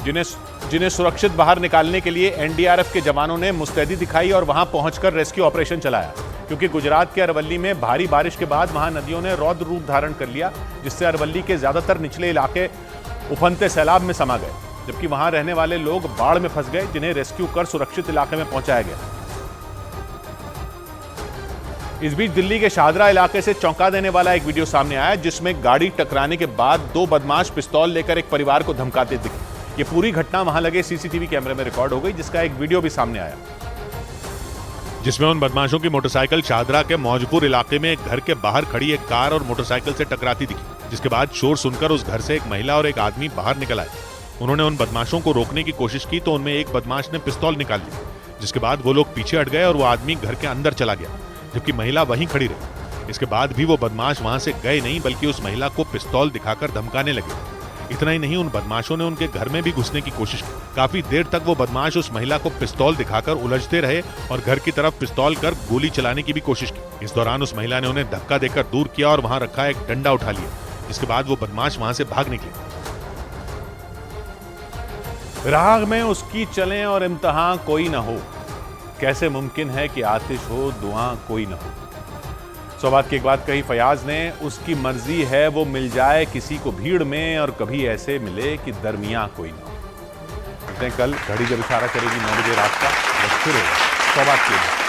जिन्हें सुरक्षित बाहर निकालने के लिए एनडीआरएफ के जवानों ने मुस्तैदी दिखाई और वहां पहुंचकर रेस्क्यू ऑपरेशन चलाया। क्योंकि गुजरात के अरवली में भारी बारिश के बाद वहां नदियों ने रौद्र रूप धारण कर लिया, जिससे अरवली के ज्यादातर निचले इलाके उफनते सैलाब में समा गए, जबकि वहां रहने वाले लोग बाढ़ में फंस गए, जिन्हें रेस्क्यू कर सुरक्षित इलाके में पहुंचाया गया। इस बीच दिल्ली के शाहदरा इलाके से चौंका देने वाला एक वीडियो सामने आया, जिसमें गाड़ी टकराने के बाद 2 बदमाश पिस्तौल लेकर एक परिवार को धमकाते दिखे। ये पूरी घटना वहां लगे सीसीटीवी कैमरे में रिकॉर्ड हो गई, जिसका एक वीडियो भी सामने आया, जिसमें उन बदमाशों की मोटरसाइकिल शाहदरा के मौजपुर इलाके में एक घर के बाहर खड़ी एक कार और मोटरसाइकिल से टकराती दिखी। जिसके बाद शोर सुनकर उस घर से एक महिला और एक आदमी बाहर निकल आए। उन्होंने उन बदमाशों को रोकने की कोशिश की तो उनमें एक बदमाश ने पिस्तौल निकाल ली, जिसके बाद वो लोग पीछे हट गए और वो आदमी घर के अंदर चला गया, जबकि महिला वहीं खड़ी रही। इसके बाद भी वो बदमाश वहां से गए नहीं, बल्कि उस महिला को पिस्तौल दिखाकर धमकाने लगे। इतना ही नहीं, उन बदमाशों ने उनके घर में भी घुसने की कोशिश की। काफी देर तक वो बदमाश उस महिला को पिस्तौल दिखाकर उलझते रहे और घर की तरफ पिस्तौल कर गोली चलाने की भी कोशिश की। इस दौरान उस महिला ने उन्हें धक्का देकर दूर किया और वहां रखा एक डंडा उठा लिया, जिसके बाद वो बदमाश वहां से भाग निकले। राह में उसकी चलें और इम्तिहान कोई ना हो, कैसे मुमकिन है कि आतिश हो दुआ कोई ना हो। सौबात की एक बात कही फयाज ने, उसकी मर्जी है वो मिल जाए किसी को भीड़ में और कभी ऐसे मिले कि दरमियां कोई ना हो। कल घड़ी जब इशारा करेगी 9 बजे रात का, फिर होगा सौबात की।